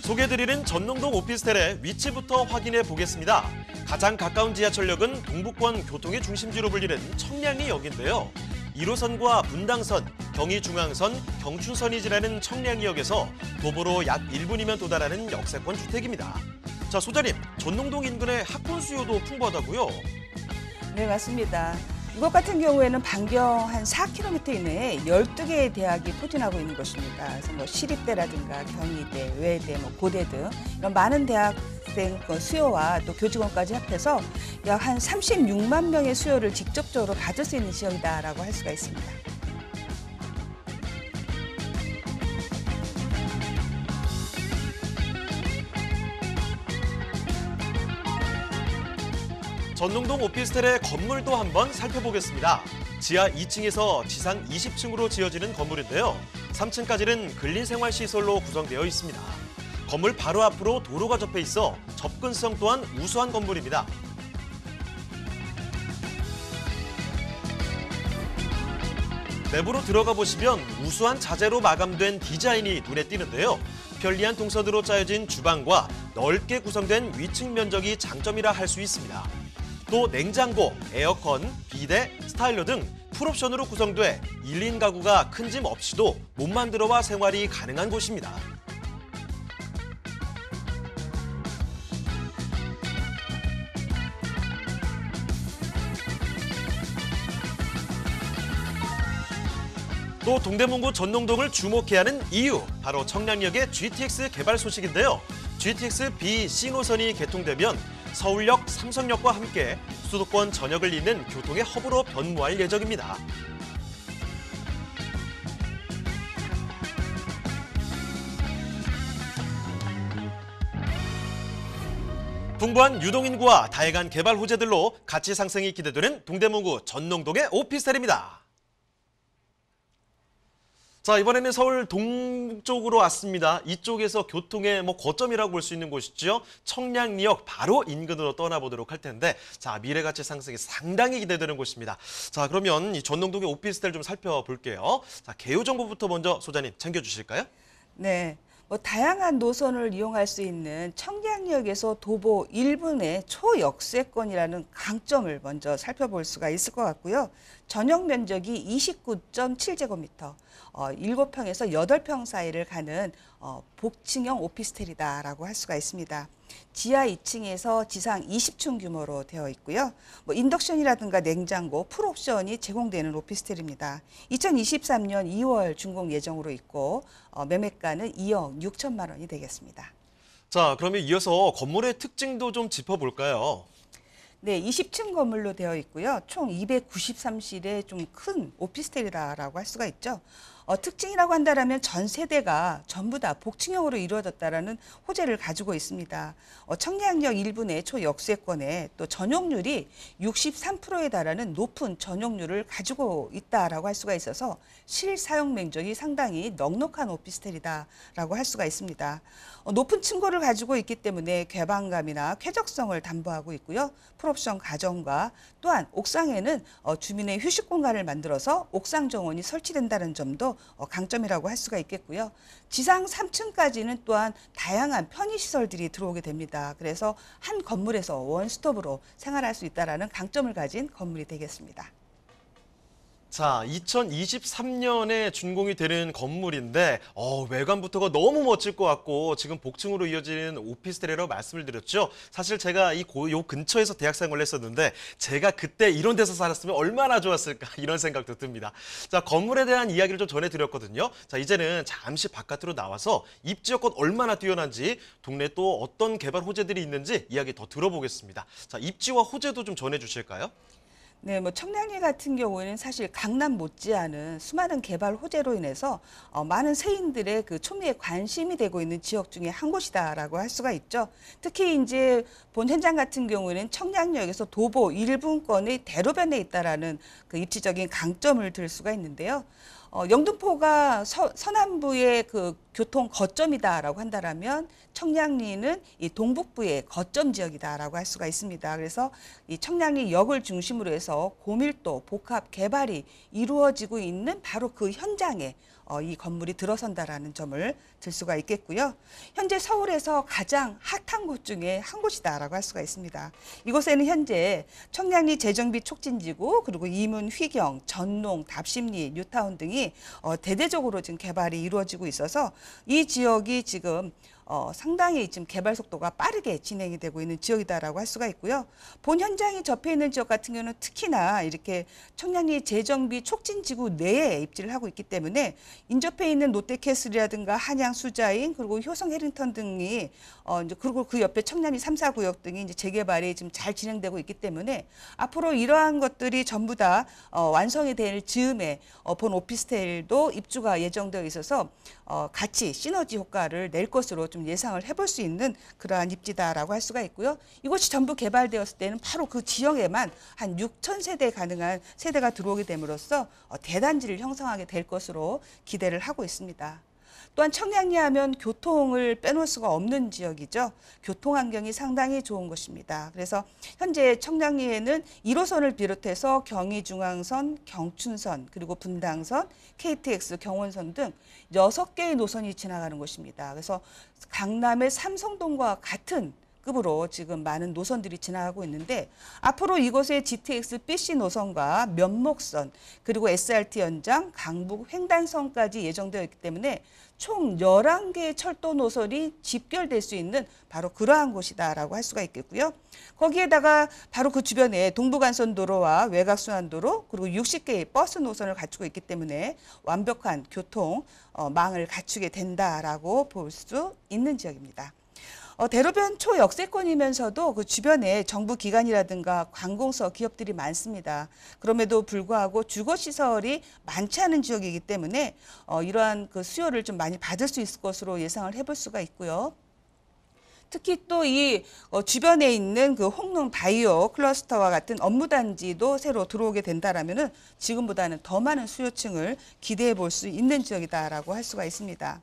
소개해드리는 전농동 오피스텔의 위치부터 확인해 보겠습니다. 가장 가까운 지하철역은 동북권 교통의 중심지로 불리는 청량리역인데요. 1호선과 분당선, 경의중앙선, 경춘선이 지나는 청량리역에서 도보로 약 1분이면 도달하는 역세권 주택입니다. 자, 소장님, 전농동 인근의 학군 수요도 풍부하다고요? 네, 맞습니다. 이곳 같은 경우에는 반경 한 4km 이내에 12개의 대학이 포진하고 있는 곳입니다. 그래서 뭐 시립대라든가 경희대, 외대, 고대 등 이런 많은 대학생 수요와 또 교직원까지 합해서 약 한 36만 명의 수요를 직접적으로 받을 수 있는 지역이다라고 할 수가 있습니다. 전농동 오피스텔의 건물도 한번 살펴보겠습니다. 지하 2층에서 지상 20층으로 지어지는 건물인데요. 3층까지는 근린생활시설로 구성되어 있습니다. 건물 바로 앞으로 도로가 접해 있어 접근성 또한 우수한 건물입니다. 내부로 들어가 보시면 우수한 자재로 마감된 디자인이 눈에 띄는데요. 편리한 동선으로 짜여진 주방과 넓게 구성된 위층 면적이 장점이라 할 수 있습니다. 또 냉장고, 에어컨, 비데, 스타일러 등 풀옵션으로 구성돼 1인 가구가 큰 짐 없이도 몸 만들어와 생활이 가능한 곳입니다. 또 동대문구 전농동을 주목해야 하는 이유, 바로 청량역의 GTX 개발 소식인데요. GTX B, C 노선이 개통되면 서울역, 삼성역과 함께 수도권 전역을 잇는 교통의 허브로 변모할 예정입니다. 풍부한 유동인구와 다양한 개발 호재들로 가치 상승이 기대되는 동대문구 전농동의 오피스텔입니다. 자, 이번에는 서울 동쪽으로 왔습니다. 이쪽에서 교통의 거점이라고 볼 수 있는 곳이죠. 청량리역 바로 인근으로 떠나보도록 할 텐데, 자, 미래가치 상승이 상당히 기대되는 곳입니다. 자, 그러면 이 전농동의 오피스텔 좀 살펴볼게요. 자, 개요 정보부터 먼저 소장님 챙겨주실까요? 네. 다양한 노선을 이용할 수 있는 청량역에서 도보 1분의 초역세권이라는 강점을 먼저 살펴볼 수가 있을 것 같고요. 전용 면적이 29.7제곱미터, 7평에서 8평 사이를 가는 복층형 오피스텔이다라고 할 수가 있습니다. 지하 2층에서 지상 20층 규모로 되어 있고요. 인덕션이라든가 냉장고, 풀옵션이 제공되는 오피스텔입니다. 2023년 2월 준공 예정으로 있고 매매가는 2억 6천만 원이 되겠습니다. 자, 그러면 이어서 건물의 특징도 좀 짚어볼까요? 네, 20층 건물로 되어 있고요. 총 293실의 좀 큰 오피스텔이라고 할 수가 있죠. 특징이라고 한다면 전 세대가 전부 다 복층형으로 이루어졌다라는 호재를 가지고 있습니다. 청량역 1분의 초역세권에 또 전용률이 63%에 달하는 높은 전용률을 가지고 있다라고 할 수가 있어서 실사용 면적이 상당히 넉넉한 오피스텔이다라고 할 수가 있습니다. 높은 층고를 가지고 있기 때문에 개방감이나 쾌적성을 담보하고 있고요. 풀옵션 가정과 또한 옥상에는 주민의 휴식 공간을 만들어서 옥상 정원이 설치된다는 점도 강점이라고 할 수가 있겠고요. 지상 3층까지는 또한 다양한 편의시설들이 들어오게 됩니다. 그래서 한 건물에서 원스톱으로 생활할 수 있다는 강점을 가진 건물이 되겠습니다. 자, 2023년에 준공이 되는 건물인데 외관부터가 너무 멋질 것 같고 지금 복층으로 이어지는 오피스텔이라고 말씀을 드렸죠. 사실 제가 요 근처에서 대학 생활을 했었는데 제가 그때 이런 데서 살았으면 얼마나 좋았을까 이런 생각도 듭니다. 자, 건물에 대한 이야기를 좀 전해드렸거든요. 자, 이제는 잠시 바깥으로 나와서 입지 여건 얼마나 뛰어난지, 동네에 또 어떤 개발 호재들이 있는지 이야기 더 들어보겠습니다. 자, 입지와 호재도 좀 전해주실까요? 네, 청량리 같은 경우에는 사실 강남 못지않은 수많은 개발 호재로 인해서 많은 세인들의 그 초미에 관심이 되고 있는 지역 중에 한 곳이다라고 할 수가 있죠. 특히 이제 본 현장 같은 경우에는 청량역에서 도보 1분권의 대로변에 있다라는 그 입지적인 강점을 들 수가 있는데요. 영등포가 서남부의 그 교통 거점이다라고 한다라면 청량리는 이 동북부의 거점 지역이다라고 할 수가 있습니다. 그래서 이 청량리역을 중심으로 해서 고밀도 복합 개발이 이루어지고 있는 바로 그 현장에 이 건물이 들어선다라는 점을 들 수가 있겠고요. 현재 서울에서 가장 핫한 곳 중에 한 곳이다라고 할 수가 있습니다. 이곳에는 현재 청량리 재정비 촉진지구, 그리고 이문, 휘경, 전농, 답심리, 뉴타운 등이 대대적으로 지금 개발이 이루어지고 있어서 이 지역이 지금 상당히 지금 개발 속도가 빠르게 진행이 되고 있는 지역이다라고 할 수가 있고요. 본 현장이 접해 있는 지역 같은 경우는 특히나 이렇게 청량리 재정비 촉진지구 내에 입지를 하고 있기 때문에 인접해 있는 롯데캐슬이라든가 한양 수자인 그리고 효성 해링턴 등이 이제 그리고 그 옆에 청량리 3, 4구역 등이 이제 재개발이 지금 잘 진행되고 있기 때문에 앞으로 이러한 것들이 전부 다 완성이 될 즈음에 본 오피스텔도 입주가 예정되어 있어서 같이 시너지 효과를 낼 것으로 좀 예상을 해볼 수 있는 그러한 입지다라고 할 수가 있고요. 이곳이 전부 개발되었을 때는 바로 그 지역에만 한 6,000세대 가능한 세대가 들어오게 됨으로써 대단지를 형성하게 될 것으로 기대를 하고 있습니다. 또한 청량리 하면 교통을 빼놓을 수가 없는 지역이죠. 교통 환경이 상당히 좋은 곳입니다. 그래서 현재 청량리에는 1호선을 비롯해서 경의중앙선, 경춘선, 그리고 분당선, KTX, 경원선 등 6개의 노선이 지나가는 곳입니다. 그래서 강남의 삼성동과 같은 급으로 지금 많은 노선들이 지나가고 있는데 앞으로 이곳의 GTX BC 노선과 면목선 그리고 SRT 연장, 강북 횡단선까지 예정되어 있기 때문에 총 11개의 철도 노선이 집결될 수 있는 바로 그러한 곳이다라고 할 수가 있겠고요. 거기에다가 바로 그 주변에 동부간선도로와 외곽순환도로 그리고 60개의 버스 노선을 갖추고 있기 때문에 완벽한 교통 망을 갖추게 된다라고 볼 수 있는 지역입니다. 대로변 초역세권이면서도 그 주변에 정부 기관이라든가 관공서 기업들이 많습니다. 그럼에도 불구하고 주거시설이 많지 않은 지역이기 때문에 이러한 그 수요를 좀 많이 받을 수 있을 것으로 예상을 해볼 수가 있고요. 특히 또 이 주변에 있는 그 홍릉 바이오 클러스터와 같은 업무단지도 새로 들어오게 된다라면은 지금보다는 더 많은 수요층을 기대해 볼 수 있는 지역이다라고 할 수가 있습니다.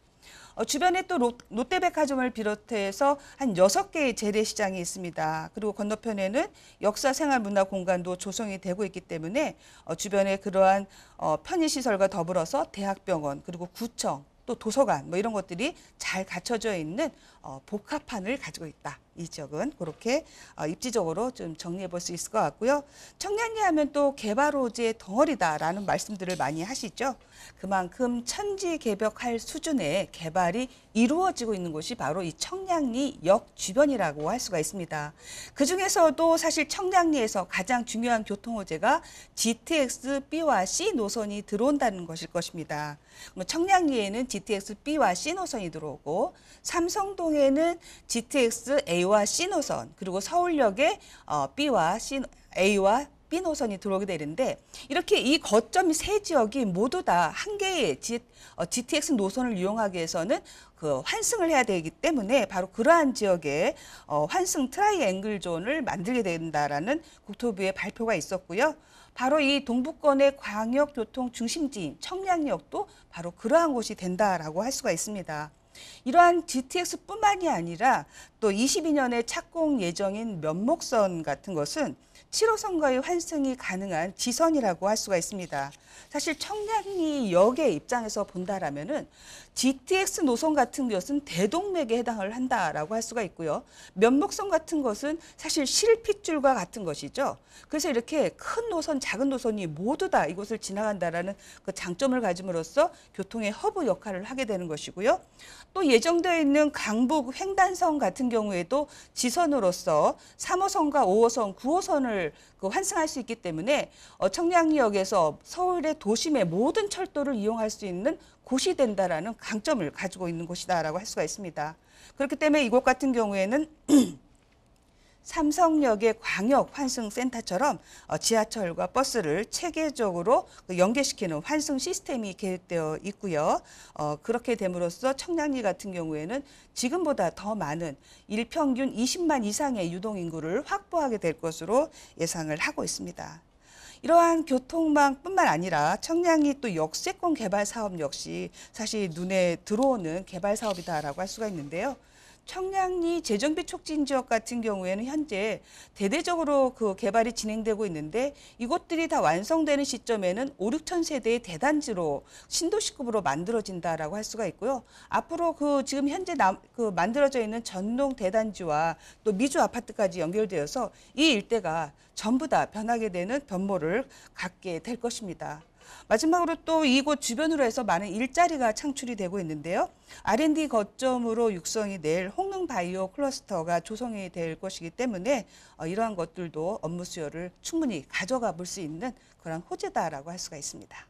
주변에 또 롯데백화점을 비롯해서 한 6개의 재래시장이 있습니다. 그리고 건너편에는 역사생활문화 공간도 조성이 되고 있기 때문에 주변에 그러한 편의시설과 더불어서 대학병원 그리고 구청 또 도서관 뭐 이런 것들이 잘 갖춰져 있는 복합판을 가지고 있다. 이 지역은 그렇게 입지적으로 좀 정리해 볼 수 있을 것 같고요. 청량리 하면 또 개발 호재의 덩어리다라는 말씀들을 많이 하시죠. 그만큼 천지개벽할 수준의 개발이 이루어지고 있는 곳이 바로 이 청량리 역 주변이라고 할 수가 있습니다. 그중에서도 사실 청량리에서 가장 중요한 교통 호재가 GTX B와 C 노선이 들어온다는 것일 것입니다. 청량리에는 GTX B와 C 노선이 들어오고 삼성동에는 GTX A와 C 노선 그리고 서울역에 B와 C, A와 B 노선이 들어오게 되는데 이렇게 이 거점 세 지역이 모두 다 한 개의 GTX 노선을 이용하기 위해서는 그 환승을 해야 되기 때문에 바로 그러한 지역에 환승 트라이앵글 존을 만들게 된다라는 국토부의 발표가 있었고요. 바로 이 동부권의 광역교통 중심지인 청량리역도 바로 그러한 곳이 된다라고 할 수가 있습니다. 이러한 GTX뿐만이 아니라 또 22년에 착공 예정인 면목선 같은 것은 7호선과의 환승이 가능한 지선이라고 할 수가 있습니다. 사실 청량리역의 입장에서 본다라면은 GTX 노선 같은 것은 대동맥에 해당을 한다라고 할 수가 있고요. 면목선 같은 것은 사실 실핏줄과 같은 것이죠. 그래서 이렇게 큰 노선, 작은 노선이 모두 다 이곳을 지나간다라는 그 장점을 가짐으로써 교통의 허브 역할을 하게 되는 것이고요. 또 예정되어 있는 강북 횡단선 같은 경우에도 지선으로서 3호선과 5호선, 9호선을 환승할 수 있기 때문에 청량리역에서 서울의 도심의 모든 철도를 이용할 수 있는 곳이 된다라는 강점을 가지고 있는 곳이다라고 할 수가 있습니다. 그렇기 때문에 이곳 같은 경우에는 삼성역의 광역 환승센터처럼 지하철과 버스를 체계적으로 연계시키는 환승 시스템이 계획되어 있고요. 그렇게 됨으로써 청량리 같은 경우에는 지금보다 더 많은 일평균 20만 이상의 유동인구를 확보하게 될 것으로 예상을 하고 있습니다. 이러한 교통망뿐만 아니라 청량리 또 역세권 개발 사업 역시 사실 눈에 들어오는 개발 사업이다라고 할 수가 있는데요. 청량리 재정비 촉진 지역 같은 경우에는 현재 대대적으로 그 개발이 진행되고 있는데 이곳들이 다 완성되는 시점에는 5, 6천 세대의 대단지로 신도시급으로 만들어진다라고 할 수가 있고요. 앞으로 그 지금 현재 만들어져 있는 전농 대단지와 또 미주 아파트까지 연결되어서 이 일대가 전부 다 변하게 되는 변모를 갖게 될 것입니다. 마지막으로 또 이곳 주변으로 해서 많은 일자리가 창출이 되고 있는데요. R&D 거점으로 육성이 될 홍릉 바이오 클러스터가 조성이 될 것이기 때문에 이러한 것들도 업무 수요를 충분히 가져가 볼 수 있는 그런 호재다라고 할 수가 있습니다.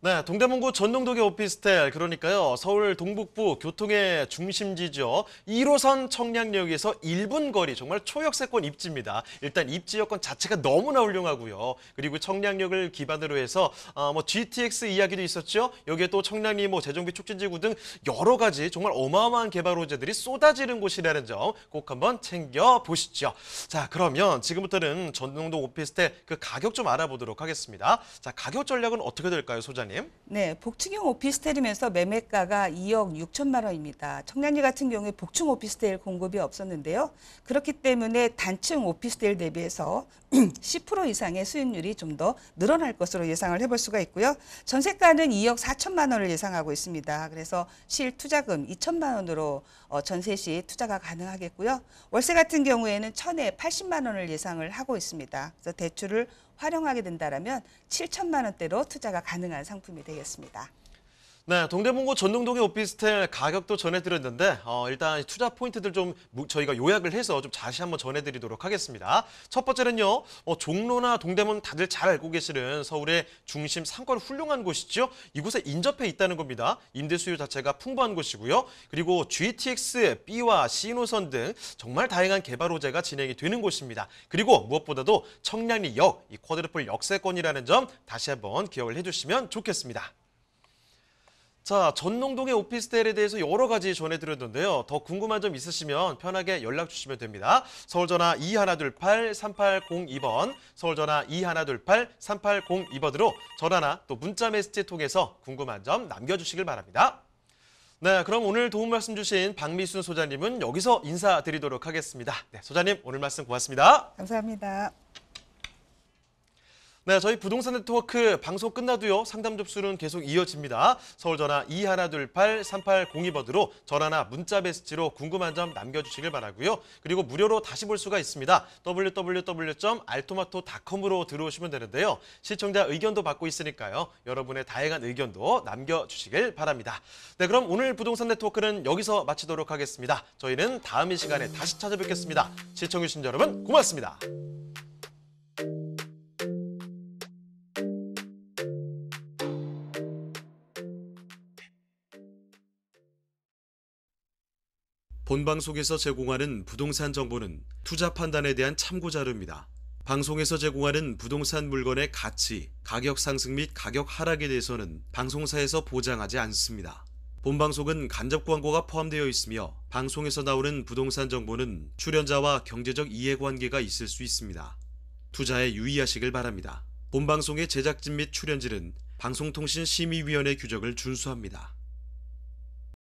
네, 동대문구 전동도계 오피스텔, 그러니까요, 서울 동북부 교통의 중심지죠. 1호선 청량역에서 1분 거리, 정말 초역세권 입지입니다. 일단 입지 여건 자체가 너무나 훌륭하고요. 그리고 청량역을 기반으로 해서 GTX 이야기도 있었죠. 여기에 또 청량리, 재정비 촉진지구 등 여러 가지 정말 어마어마한 개발 호재들이 쏟아지는 곳이라는 점 꼭 한번 챙겨보시죠. 자, 그러면 지금부터는 전동동 오피스텔 그 가격 좀 알아보도록 하겠습니다. 자, 가격 전략은 어떻게 될까요, 소장님? 네, 복층형 오피스텔이면서 매매가가 2억 6천만 원입니다. 청량리 같은 경우에 복층 오피스텔 공급이 없었는데요. 그렇기 때문에 단층 오피스텔 대비해서 10% 이상의 수익률이 좀 더 늘어날 것으로 예상을 해볼 수가 있고요. 전세가는 2억 4천만 원을 예상하고 있습니다. 그래서 실투자금 2천만 원으로 전세 시 투자가 가능하겠고요. 월세 같은 경우에는 1,000에 80만 원을 예상을 하고 있습니다. 그래서 대출을 활용하게 된다면 7천만 원대로 투자가 가능한 상품이 되겠습니다. 네, 동대문구 전동동의 오피스텔 가격도 전해드렸는데 일단 투자 포인트들 좀 저희가 요약을 해서 좀 다시 한번 전해드리도록 하겠습니다. 첫 번째는요, 종로나 동대문 다들 잘 알고 계시는 서울의 중심 상권 훌륭한 곳이죠. 이곳에 인접해 있다는 겁니다. 임대 수요 자체가 풍부한 곳이고요. 그리고 GTX, B와 C 노선 등 정말 다양한 개발 호재가 진행이 되는 곳입니다. 그리고 무엇보다도 청량리역, 이 쿼드루플 역세권이라는 점 다시 한번 기억을 해주시면 좋겠습니다. 자, 전농동의 오피스텔에 대해서 여러 가지 전해드렸는데요. 더 궁금한 점 있으시면 편하게 연락 주시면 됩니다. 서울전화 2128-3802번, 서울전화 2128-3802번으로 전화나 또 문자 메시지 통해서 궁금한 점 남겨주시길 바랍니다. 네, 그럼 오늘 도움 말씀 주신 박미순 소장님은 여기서 인사드리도록 하겠습니다. 네, 소장님 오늘 말씀 고맙습니다. 감사합니다. 네, 저희 부동산 네트워크 방송 끝나도요, 상담 접수는 계속 이어집니다. 서울전화 2128-3802번으로 전화나 문자 메시지로 궁금한 점 남겨주시길 바라고요. 그리고 무료로 다시 볼 수가 있습니다. www.altomato.com으로 들어오시면 되는데요. 시청자 의견도 받고 있으니까요. 여러분의 다양한 의견도 남겨주시길 바랍니다. 네, 그럼 오늘 부동산 네트워크는 여기서 마치도록 하겠습니다. 저희는 다음 이 시간에 다시 찾아뵙겠습니다. 시청해주신 여러분 고맙습니다. 본방송에서 제공하는 부동산 정보는 투자 판단에 대한 참고 자료입니다. 방송에서 제공하는 부동산 물건의 가치, 가격 상승 및 가격 하락에 대해서는 방송사에서 보장하지 않습니다. 본방송은 간접 광고가 포함되어 있으며 방송에서 나오는 부동산 정보는 출연자와 경제적 이해관계가 있을 수 있습니다. 투자에 유의하시길 바랍니다. 본방송의 제작진 및 출연진은 방송통신심의위원회 규정을 준수합니다.